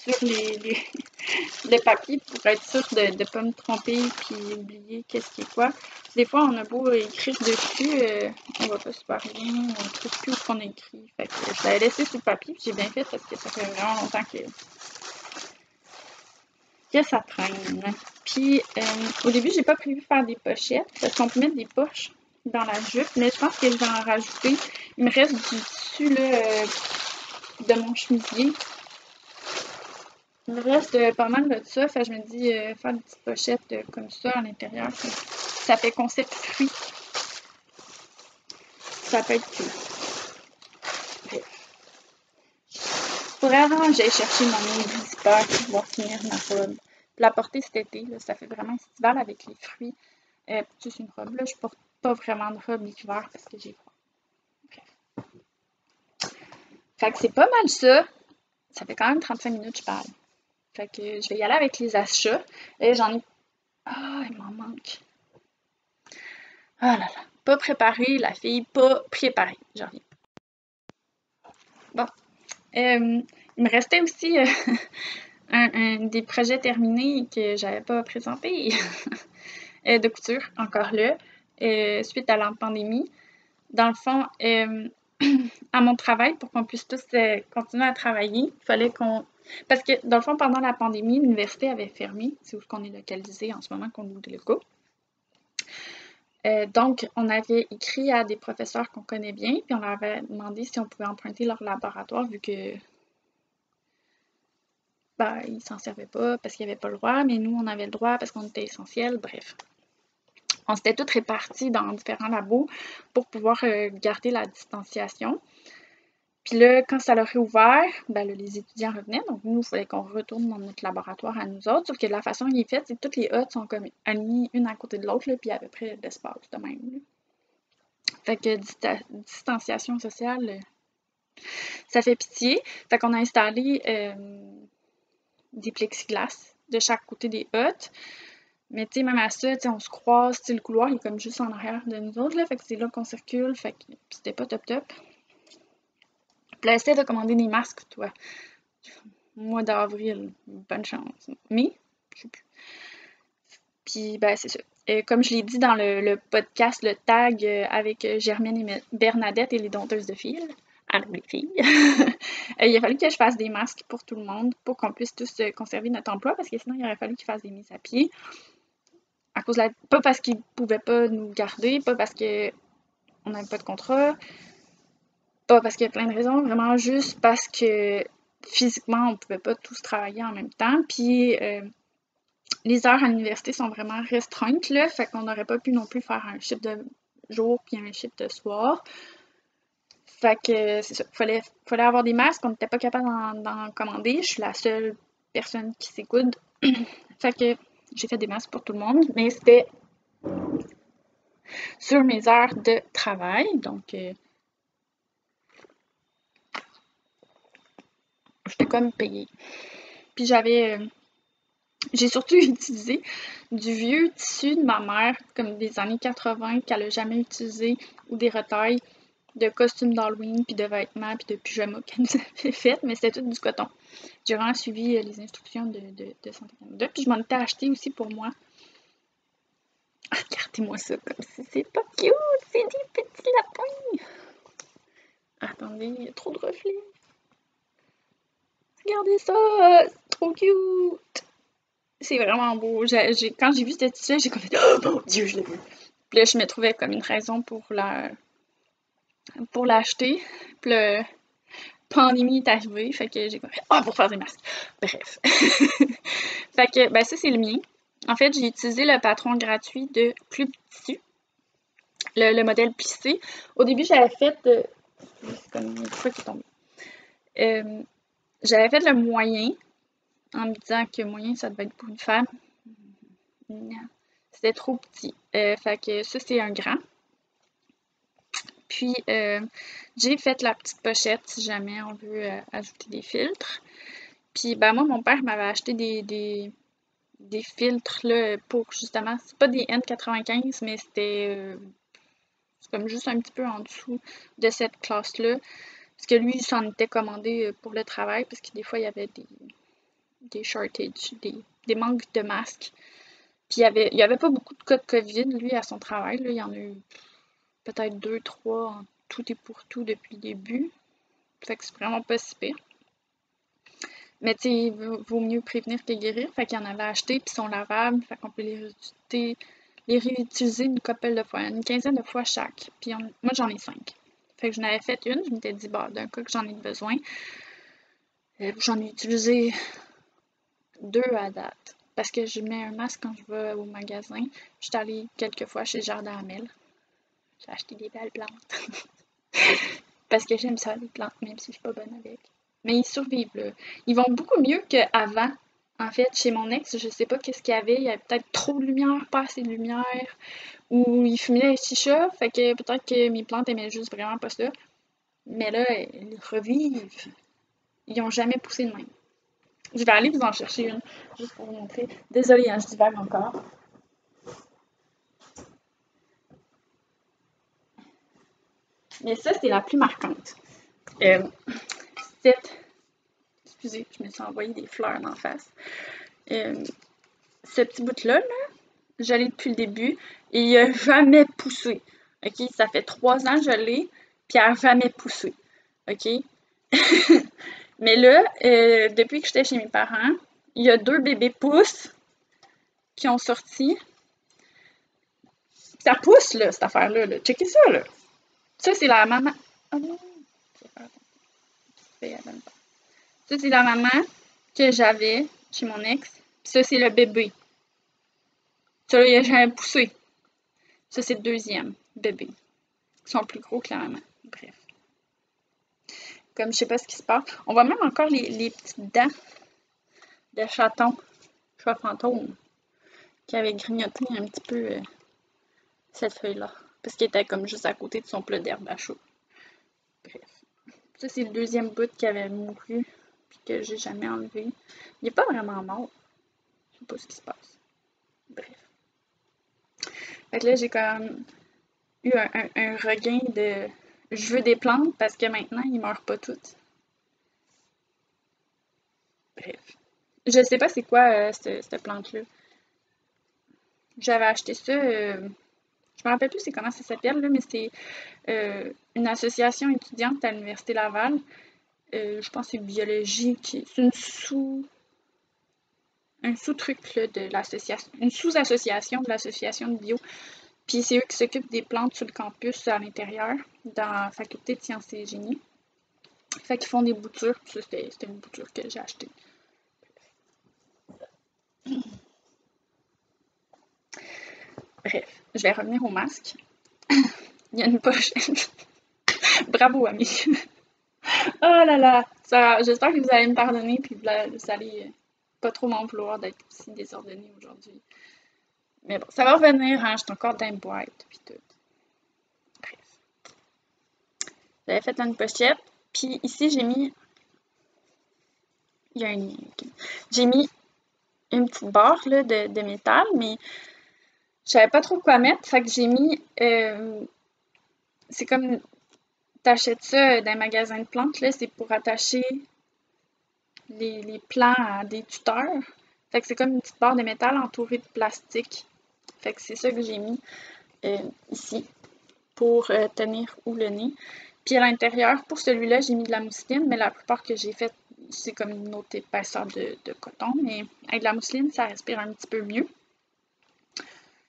sur le papier pour être sûr de ne pas me tromper puis oublier qu'est-ce qui est quoi. Des fois, on a beau écrire dessus, on va pas super bien, on ne trouve plus où qu'on a écrit. Fait que je l'avais laissé sur le papier puis j'ai bien fait parce que ça fait vraiment longtemps que que ça traîne. Puis, au début, j'ai pas prévu faire des pochettes parce qu'on peut mettre des poches dans la jupe, mais je pense que je vais en rajouter. Il me reste du tissu là, de mon chemisier. Il me reste pas mal de ça, fait que je me dis faire des petites pochettes comme ça à l'intérieur. Ça fait concept fruit. Ça peut être cool. Faudrait vraiment que j'aille chercher mon mini zipper pour pouvoir finir ma robe. La porter cet été, là, ça fait vraiment estival avec les fruits. C'est une robe, là, je porte pas vraiment de robe l'hiver parce que j'ai froid. Bref. Fait que c'est pas mal ça. Ça fait quand même 35 minutes que je parle. Fait que je vais y aller avec les achats. Et j'en ai... Ah, il m'en manque. Ah là là. Pas préparé, la fille, pas préparée. J'en reviens. Bon. Il me restait aussi des projets terminés que j'avais pas présentés de couture, encore là, suite à la pandémie. Dans le fond, à mon travail, pour qu'on puisse tous continuer à travailler, il fallait qu'on... Parce que, dans le fond, pendant la pandémie, l'université avait fermé. C'est où qu'on est localisé en ce moment, qu'on ouvre des locaux. Donc, on avait écrit à des professeurs qu'on connaît bien, puis on leur avait demandé si on pouvait emprunter leur laboratoire, vu que ben, ils s'en servaient pas parce qu'ils n'avaient pas le droit, mais nous, on avait le droit parce qu'on était essentiels, bref. On s'était tous répartis dans différents labos pour pouvoir garder la distanciation. Puis là, quand ça leur est ouvert, ben là, les étudiants revenaient, donc nous, il fallait qu'on retourne dans notre laboratoire à nous autres, sauf que de la façon qu'il est fait, c'est que toutes les hottes sont comme alignées une à côté de l'autre, puis à peu près d'espace de même. Là. Fait que distanciation sociale, ça fait pitié. Fait qu'on a installé des plexiglas de chaque côté des hottes. Mais tu sais, même à ça, on se croise, le couloir il est comme juste en arrière de nous autres, là, fait que c'est là qu'on circule, fait que c'était pas top top. Puis là, essaie de commander des masques, toi. Mois d'avril, bonne chance. Mais, je sais plus. Puis, ben, c'est ça. Comme je l'ai dit dans le podcast, le tag avec Germaine et Bernadette et les dompteuses de fil. Allô les filles! Il a fallu que je fasse des masques pour tout le monde pour qu'on puisse tous conserver notre emploi parce que sinon il aurait fallu qu'ils fassent des mises à pied. À cause de la... Pas parce qu'ils pouvaient pas nous garder, pas parce que on n'avait pas de contrat, pas parce qu'il y a plein de raisons, vraiment juste parce que physiquement on pouvait pas tous travailler en même temps. Puis les heures à l'université sont vraiment restreintes, là, fait qu'on n'aurait pas pu non plus faire un shift de jour puis un shift de soir. Fait que c'est ça, fallait avoir des masques, on n'était pas capable d'en commander. Je suis la seule personne qui s'écoute. Fait que j'ai fait des masques pour tout le monde, mais c'était sur mes heures de travail, donc j'étais comme payée. Puis j'ai surtout utilisé du vieux tissu de ma mère, comme des années 80, qu'elle n'a jamais utilisé, ou des retailles de costumes d'Halloween, puis de vêtements, puis de pyjamas qu'elle nous avait fait, mais c'était tout du coton. J'ai vraiment suivi les instructions de Santé Canada, puis je m'en étais acheté aussi pour moi. Ah, regardez-moi ça comme si c'est pas cute, c'est des petits lapins. Attendez, il y a trop de reflets. Regardez ça, c'est trop cute. C'est vraiment beau. Quand j'ai vu ce tissu, j'ai comme fait oh mon Dieu, je l'ai vu. Puis là, je me trouvais comme une raison pour l'acheter. Puis la pandémie est arrivée, fait que j'ai comme fait pour faire des masques. Bref. Fait que, ben ça, c'est le mien. En fait, j'ai utilisé le patron gratuit de Club Tissu, le modèle plissé. Au début, j'avais fait... c'est comme une fois qu'il est tombé. J'avais fait le moyen, en me disant que moyen, ça devait être pour une femme. Non, c'était trop petit. Fait que ça, c'est un grand. Puis, j'ai fait la petite pochette si jamais on veut ajouter des filtres. Puis, ben moi, mon père m'avait acheté des filtres là, pour justement, c'est pas des N95, mais c'était comme juste un petit peu en dessous de cette classe-là. Parce que lui, il s'en était commandé pour le travail, parce que des fois, il y avait des shortages, des manques de masques. Puis il y avait pas beaucoup de cas de COVID, lui, à son travail. Là. Il y en a eu peut-être 2, 3 en tout et pour tout depuis le début. Fait que c'est vraiment pas si pire. Mais tu sais, il vaut mieux prévenir que guérir. Fait qu'il y en avait acheté, puis ils sont lavables. Fait qu'on peut les réutiliser une couple de fois, une quinzaine de fois chaque. Puis moi, j'en ai 5. Fait que j'en avais fait une, je m'étais dit, bah, d'un cas que j'en ai besoin. J'en ai utilisé 2 à date. Parce que je mets un masque quand je vais au magasin. Je suis allée quelques fois chez Jardin Amel. J'ai acheté des belles plantes. Parce que j'aime ça, les plantes, même si je suis pas bonne avec. Mais ils survivent, là. Ils vont beaucoup mieux qu'avant. En fait, chez mon ex, je sais pas qu'est-ce qu'il y avait. Il y avait peut-être trop de lumière, pas assez de lumière. Ou il fumait les chichas. Fait que peut-être que mes plantes aimaient juste vraiment pas ça. Mais là, ils revivent. Ils ont jamais poussé de même. Je vais aller vous en chercher une, juste pour vous montrer. Désolée, hein, je divague encore. Mais ça, c'est la plus marquante. Euh, cette... Excusez, je me suis envoyé des fleurs en face. Ce petit bout-là, je l'ai depuis le début et il n'a jamais poussé. OK? Ça fait 3 ans que je l'ai, puis il n'a jamais poussé. OK? Mais là, depuis que j'étais chez mes parents, il y a 2 bébés pousses qui ont sorti. Ça pousse, là, cette affaire-là. Là. Checkez ça, là. Ça, c'est la maman. Oh non! Ça, c'est la maman que j'avais chez mon ex. Puis ça, c'est le bébé. Ça, là, il a jamais poussé. Ça, c'est le deuxième bébé. Ils sont plus gros que la maman. Bref. Comme je sais pas ce qui se passe. On voit même encore les petites dents de chaton, chat fantôme, qui avait grignoté un petit peu cette feuille-là. Parce qu'il était comme juste à côté de son plat d'herbe à chaud. Bref. Ça, c'est le deuxième bout qui avait mouru, puis que j'ai jamais enlevé. Il est pas vraiment mort. Je sais pas ce qui se passe. Bref. Fait que là, j'ai comme eu un regain de je veux des plantes parce que maintenant, ils meurent pas toutes. Bref. Je sais pas c'est quoi cette plante-là. J'avais acheté ça, je me rappelle plus c'est comment ça s'appelle, là, mais c'est une association étudiante à l'Université Laval. Je pense que c'est biologie, c'est un sous-truc là, de l'association, une sous-association de l'association de bio. Puis c'est eux qui s'occupent des plantes sur le campus à l'intérieur, dans la faculté de sciences et génie. Fait qu'ils font des boutures, puis ça c'était une bouture que j'ai achetée. Bref, je vais revenir au masque. Il y a une pochette. Bravo, ami. Oh là là! J'espère que vous allez me pardonner puis vous allez pas trop m'en vouloir d'être aussi désordonnée aujourd'hui. Mais bon, ça va revenir, hein, je suis encore dans une boîte puis tout. Bref. J'avais fait une pochette, puis ici j'ai mis... Il y a un lien, ok. J'ai mis une petite barre là, de métal, mais je savais pas trop quoi mettre, fait que j'ai mis... c'est comme... T'achètes ça dans un magasin de plantes, là, c'est pour attacher les plants à des tuteurs. Fait que c'est comme une petite barre de métal entourée de plastique. Fait que c'est ça que j'ai mis ici pour tenir où le nez. Puis à l'intérieur, pour celui-là, j'ai mis de la mousseline, mais la plupart que j'ai fait, c'est comme une autre épaisseur de coton. Mais avec de la mousseline, ça respire un petit peu mieux.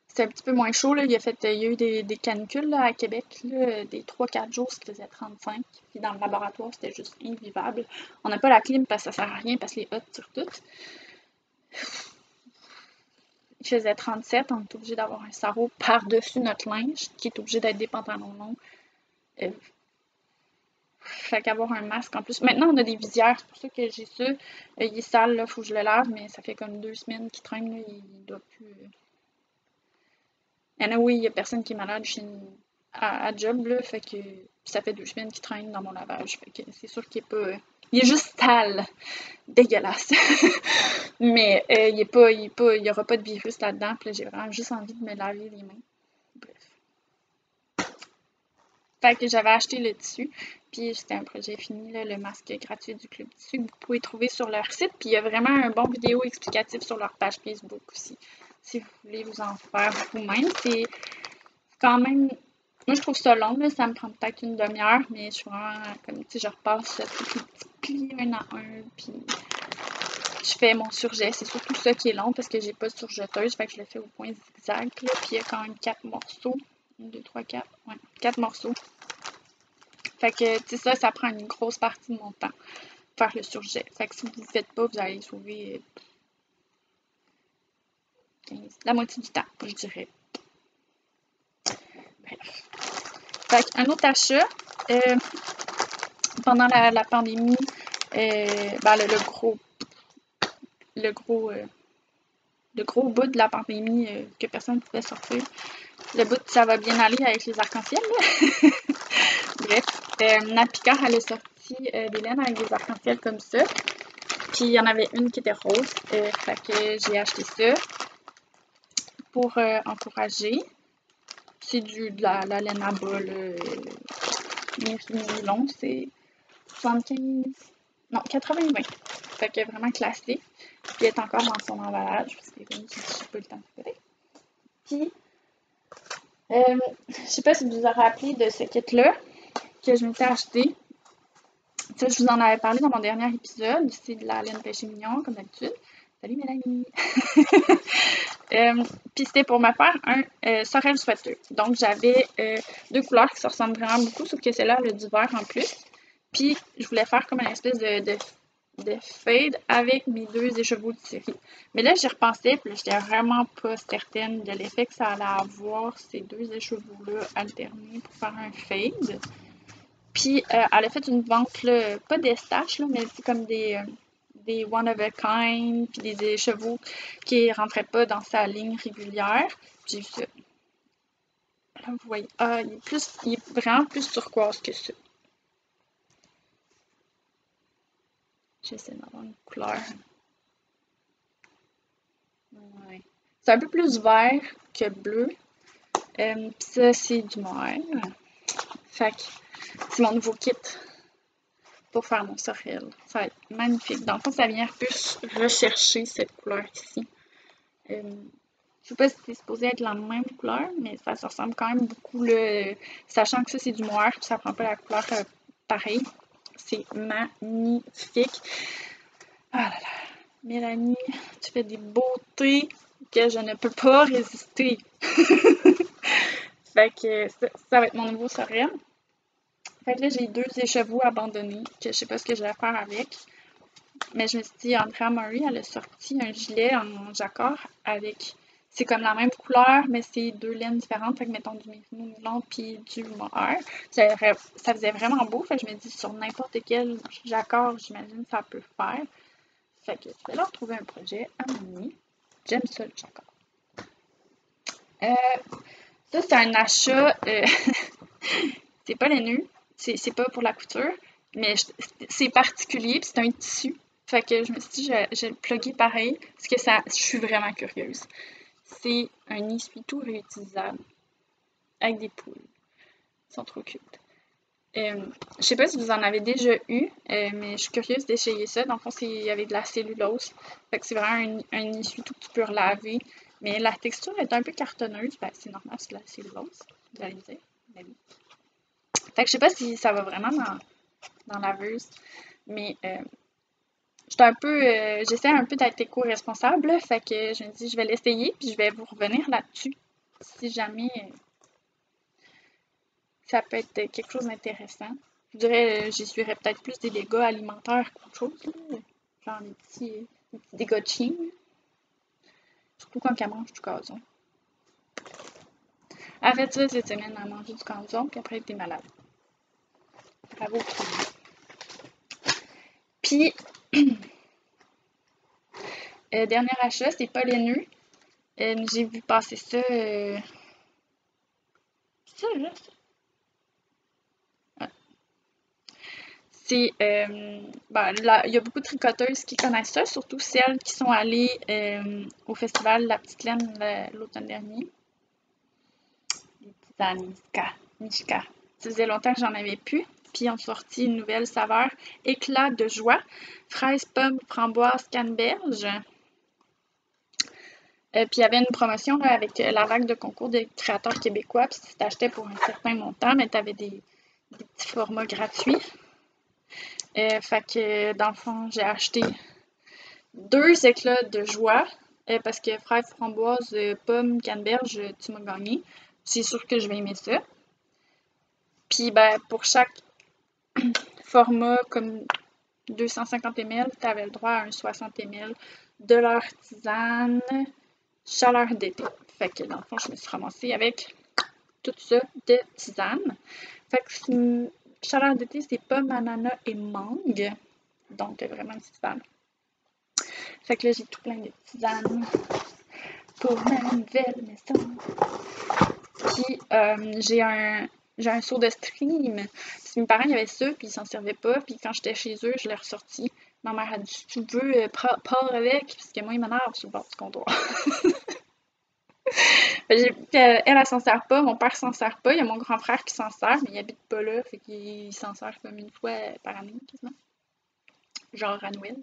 C'est un petit peu moins chaud, là. Il y a eu des canicules là, à Québec, là, des 3-4 jours, ce qui faisait 35. Puis dans le laboratoire, c'était juste invivable. On n'a pas la clim parce que ça sert à rien, parce que les hottes tirent toutes. Il faisait 37, on est obligé d'avoir un sarrau par-dessus notre linge, qui est obligé d'être des pantalons longs. Fait qu'avoir un masque en plus. Maintenant, on a des visières, c'est pour ça que j'ai ça. Il est sale, là, faut que je le lave, mais ça fait comme 2 semaines qu'il traîne, là, il doit plus... Oui, il y a personne qui est malade à job, là, fait que ça fait 2 semaines qu'il traîne dans mon lavage. Fait que c'est sûr qu'il est pas... Il est juste sale, dégueulasse. Mais il y aura pas de virus là-dedans, puis là, j'ai vraiment juste envie de me laver les mains. Bref. Fait que j'avais acheté le tissu, puis c'était un projet fini, là, le masque gratuit du Club Tissu que vous pouvez trouver sur leur site, puis il y a vraiment un bon vidéo explicatif sur leur page Facebook aussi, si vous voulez vous en faire vous-même. C'est quand même... Moi, je trouve ça long, là, ça me prend peut-être une demi-heure, mais je suis vraiment, comme, tu sais, je repasse tous les petits plis un à un, puis je fais mon surjet. C'est surtout ça qui est long parce que j'ai pas de surjeteuse. Fait que je le fais au point zigzag. Là. Puis il y a quand même 4 morceaux. 1, 2, 3, 4. Ouais, 4 morceaux. Fait que, tu sais, ça prend une grosse partie de mon temps. Faire le surjet. Fait que si vous ne le faites pas, vous allez sauver 15, la moitié du temps, je dirais. Bref. Fait qu'un autre achat, pendant la pandémie, ben, le gros bout de la pandémie que personne ne pouvait sortir. Le bout ça va bien aller avec les arcs-en-ciel. Bref, Nat Picard, elle a sorti des laines avec des arcs-en-ciel comme ça. Puis il y en avait une qui était rose. Fait que j'ai acheté ça pour encourager. C'est de la laine à bas, nylon, c'est 75, non, 80-20. Fait que vraiment classique. Puis elle est encore dans son emballage, parce que j'ai pas le temps de faire. Puis, je sais pas si vous vous rappelez de ce kit-là que je m'étais acheté. Ça, je vous en avais parlé dans mon dernier épisode. C'est de la laine pêché mignon, comme d'habitude. Salut Mélanie! Puis c'était pour me faire un sorel sweater. Donc j'avais 2 couleurs qui se ressemblent vraiment beaucoup, sauf que celle-là, elle a du vert en plus. Puis je voulais faire comme une espèce de fade avec mes 2 écheveaux de série. Mais là, j'y repensais, puis j'étais vraiment pas certaine de l'effet que ça allait avoir, ces 2 écheveaux-là alternés pour faire un fade. Puis elle a fait une vente, là, pas d'estache, mais c'est comme des one of a kind, puis des écheveaux qui rentraient pas dans sa ligne régulière. J'ai vu ça. Là, vous voyez, il est vraiment plus turquoise que ça. J'essaie d'avoir une couleur. Ouais. C'est un peu plus vert que bleu. Puis ça, c'est du noir. Fait que c'est mon nouveau kit pour faire mon sorel. Ça va être magnifique. Dans le fond, ça vient plus rechercher cette couleur ici. Je sais pas si c'est supposé être la même couleur, mais ça se ressemble quand même beaucoup, sachant que ça c'est du noir, puis ça prend pas la couleur pareille. C'est magnifique. Ah là là, Mélanie, tu fais des beautés que je ne peux pas résister. Fait que ça va être mon nouveau sorel. Fait que là, j'ai 2 écheveaux abandonnés, que je sais pas ce que je vais faire avec. Mais je me suis dit, Andrea Murray, elle a sorti un gilet en jacquard avec. C'est comme la même couleur, mais c'est 2 laines différentes. Fait que mettons du mérino nylon puis du mohair. Ça faisait vraiment beau. Fait que je me dis, sur n'importe quel jacquard, j'imagine ça peut faire. Fait que je vais leur trouver un projet à mener. J'aime ça, le jacquard. Ça, c'est un achat. C'est pas laineux. C'est pas pour la couture. Mais c'est particulier. Puis c'est un tissu. Fait que je me suis dit, je vais le plugger pareil, parce que je suis vraiment curieuse. C'est un essuie-tout réutilisable, avec des poules. Ils sont trop cute. Je sais pas si vous en avez déjà eu, mais je suis curieuse d'essayer ça. Dans le fond, c'est avec de la cellulose. Fait que c'est vraiment un essuie-tout que tu peux relaver. Mais la texture est un peu cartonneuse. Ben, c'est normal, c'est de la cellulose, vous allez me dire. Ben oui. Fait que je sais pas si ça va vraiment dans la laveuse, mais j'essaie un peu d'être éco-responsable, fait que je me dis, je vais l'essayer, puis je vais vous revenir là-dessus, si jamais ça peut être quelque chose d'intéressant. Je dirais, j'essuierais peut-être plus des dégâts alimentaires qu'autre chose, là. Genre des petits dégâts de chien, surtout quand elle mange du gazon. Elle fait ça cette semaine, elle a mangé du gazon, puis après elle était malade. Bravo. Puis, dernier achat, c'est pas laineux. J'ai vu passer ça. Ça, là, ça. C'est. Il y a beaucoup de tricoteuses qui connaissent ça, surtout celles qui sont allées au festival La Petite Laine l'automne dernier. Les tisanes Mishka. Ça faisait longtemps que j'en avais plus. Puis ils ont sorti une nouvelle saveur, éclat de joie, fraise, pomme, framboise, canneberge. Puis il y avait une promotion là, avec la vague de concours des créateurs québécois. Puis si tu achetais pour un certain montant, mais tu avais des petits formats gratuits. Fait que dans le fond, j'ai acheté 2 éclats de joie, parce que fraises, framboises, pommes, canneberge, tu m'as gagné. C'est sûr que je vais aimer ça. Puis, ben, pour chaque format, comme 250 ml, tu avais le droit à un 60 ml de leur tisane chaleur d'été. Fait que, dans le fond, je me suis ramassée avec tout ça de tisane. Fait que chaleur d'été, c'est pomme, ananas et mangue. Donc, vraiment une tisane. Fait que là, j'ai tout plein de tisanes pour ma nouvelle maison. Puis, j'ai un seau de stream. Puis mes parents, il y avait ça, puis ils s'en servaient pas. Puis quand j'étais chez eux, je l'ai ressorti. Ma mère a dit, si tu veux, pars avec, parce que moi, il m'énerve sur le bord du comptoir. Puis elle s'en sert pas, mon père s'en sert pas. Il y a mon grand frère qui s'en sert, mais il habite pas là, fait qu'il s'en sert comme une fois par année, quasiment. Genre à Noël.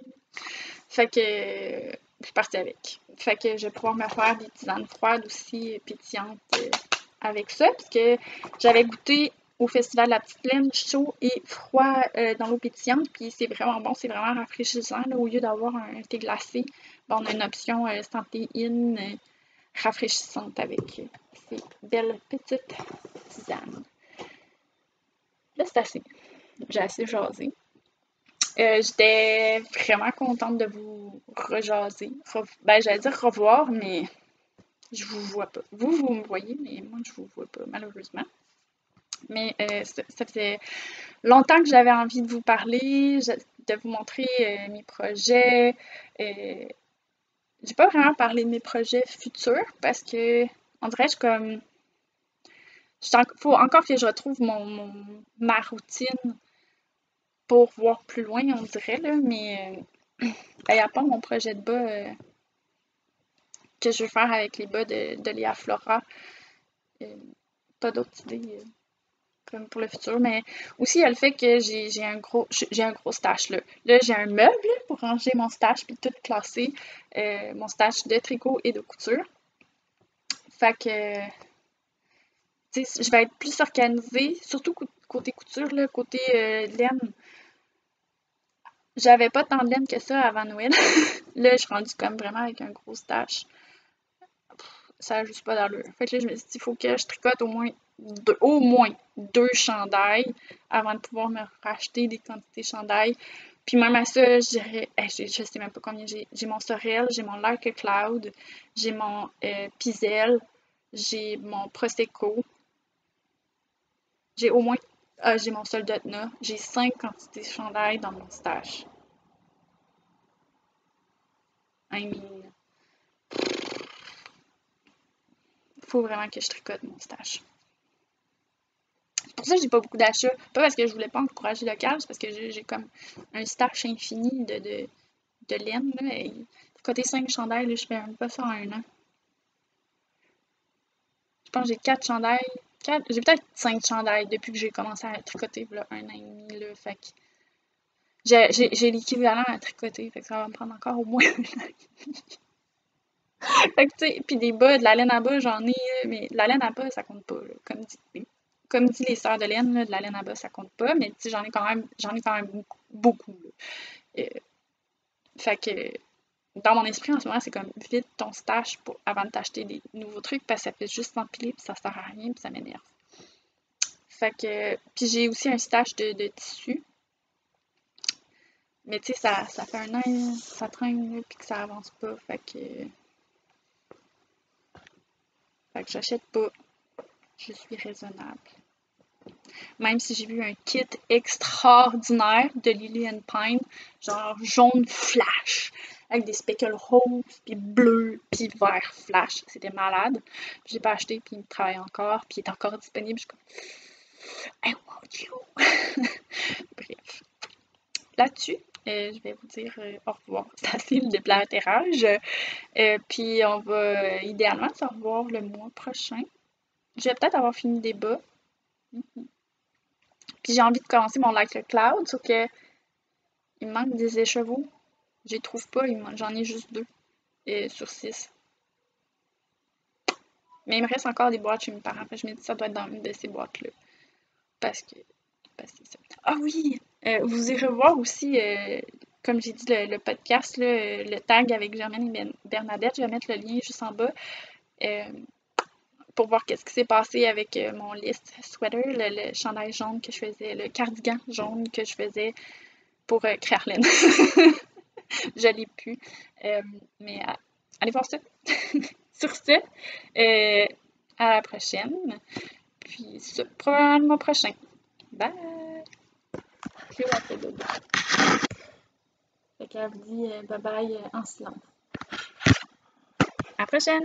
Fait que je suis partie avec. Fait que je vais pouvoir me faire des tisanes froides aussi, pétillantes avec ça, parce que j'avais goûté au Festival de la Petite Plaine chaud et froid dans l'eau pétillante, puis c'est vraiment bon, c'est vraiment rafraîchissant. Là, au lieu d'avoir un thé glacé, ben, on a une option santé-in rafraîchissante avec ces belles petites tisanes. Là, c'est assez. J'ai assez jasé. J'étais vraiment contente de vous rejaser. Ben, j'allais dire revoir, mais je vous vois pas. Vous me voyez, mais moi, je vous vois pas, malheureusement. Mais ça faisait longtemps que j'avais envie de vous parler, de vous montrer mes projets. J'ai pas vraiment parlé de mes projets futurs parce que, on dirait, faut encore que je retrouve ma routine pour voir plus loin, on dirait, là, mais il n'y a pas mon projet de bas que je veux faire avec les bas de Léa Flora. Pas d'autres idées comme pour le futur, mais aussi il y a le fait que j'ai un gros stash là. Là, j'ai un meuble là, pour ranger mon stash puis tout classer mon stash de tricot et de couture. Fait que je vais être plus organisée, surtout côté couture, là, côté laine. J'avais pas tant de laine que ça avant Noël. Là, je suis rendue comme vraiment avec un gros stash. Ça n'a juste pas d'allure. Fait que là, je me suis dit, il faut que je tricote au moins deux chandails avant de pouvoir me racheter des quantités de chandails. Puis même à ça, je dirais, je sais même pas combien j'ai. J'ai mon Sorel, j'ai mon Lark Cloud, j'ai mon Pizel, j'ai mon Prosecco, j'ai au moins, j'ai mon Soldatna, j'ai 5 quantités de chandails dans mon stash. I mean, faut vraiment que je tricote mon stash. C'est pour ça que j'ai pas beaucoup d'achats. Pas parce que je voulais pas encourager le local, c'est parce que j'ai comme un stash infini de laine. Là, et côté 5 chandails, là, je fais même pas ça en un an. Je pense que j'ai 4 chandails. J'ai peut-être 5 chandails depuis que j'ai commencé à tricoter là, un an et demi. Là, fait que j'ai l'équivalent à tricoter. Fait que ça va me prendre encore au moins un an. Fait que tu sais, puis des bas, de la laine à bas, j'en ai, mais de la laine à bas, ça compte pas. Là, comme dit les sœurs de laine, là, de la laine à bas, ça compte pas, mais j'en ai quand même beaucoup. Beaucoup là. Fait que dans mon esprit en ce moment, c'est comme vide ton stash avant de t'acheter des nouveaux trucs parce que ça fait juste s'empiler puis ça sert à rien puis ça m'énerve. Fait que puis j'ai aussi un stash de tissu. Mais tu sais, ça fait un an, ça traîne puis que ça avance pas. Fait que j'achète pas. Je suis raisonnable. Même si j'ai vu un kit extraordinaire de Lily and Pine, genre jaune flash, avec des speckles roses, puis bleu, puis vert flash. C'était malade. Puis j'ai pas acheté, puis il travaille encore, puis il est encore disponible. Je suis comme, I want you. Bref. Là-dessus, je vais vous dire au revoir. C'est assez le déblatérage. Puis on va idéalement se revoir le mois prochain. Je vais peut-être avoir fini des bas. Puis j'ai envie de commencer mon Like a Cloud, sauf que il me manque des écheveaux. Je les trouve pas, j'en ai juste 2 sur 6. Mais il me reste encore des boîtes chez mes parents. Fait que je me dis que ça doit être dans une de ces boîtes-là. Parce que c'est ça. Ah oui! Vous irez voir aussi comme j'ai dit, le podcast, là, le tag avec Germaine et Bernadette, je vais mettre le lien juste en bas euh, pour voir qu'est-ce qui s'est passé avec mon list sweater, le chandail jaune que je faisais, le cardigan jaune que je faisais pour Crerlin. Je l'ai plus. Mais allez voir ça. Sur ce, à la prochaine. Puis, probablement le mois prochain. Bye! Je la fais dodo. Fait qu'elle vous dit bye bye en silence. À la prochaine!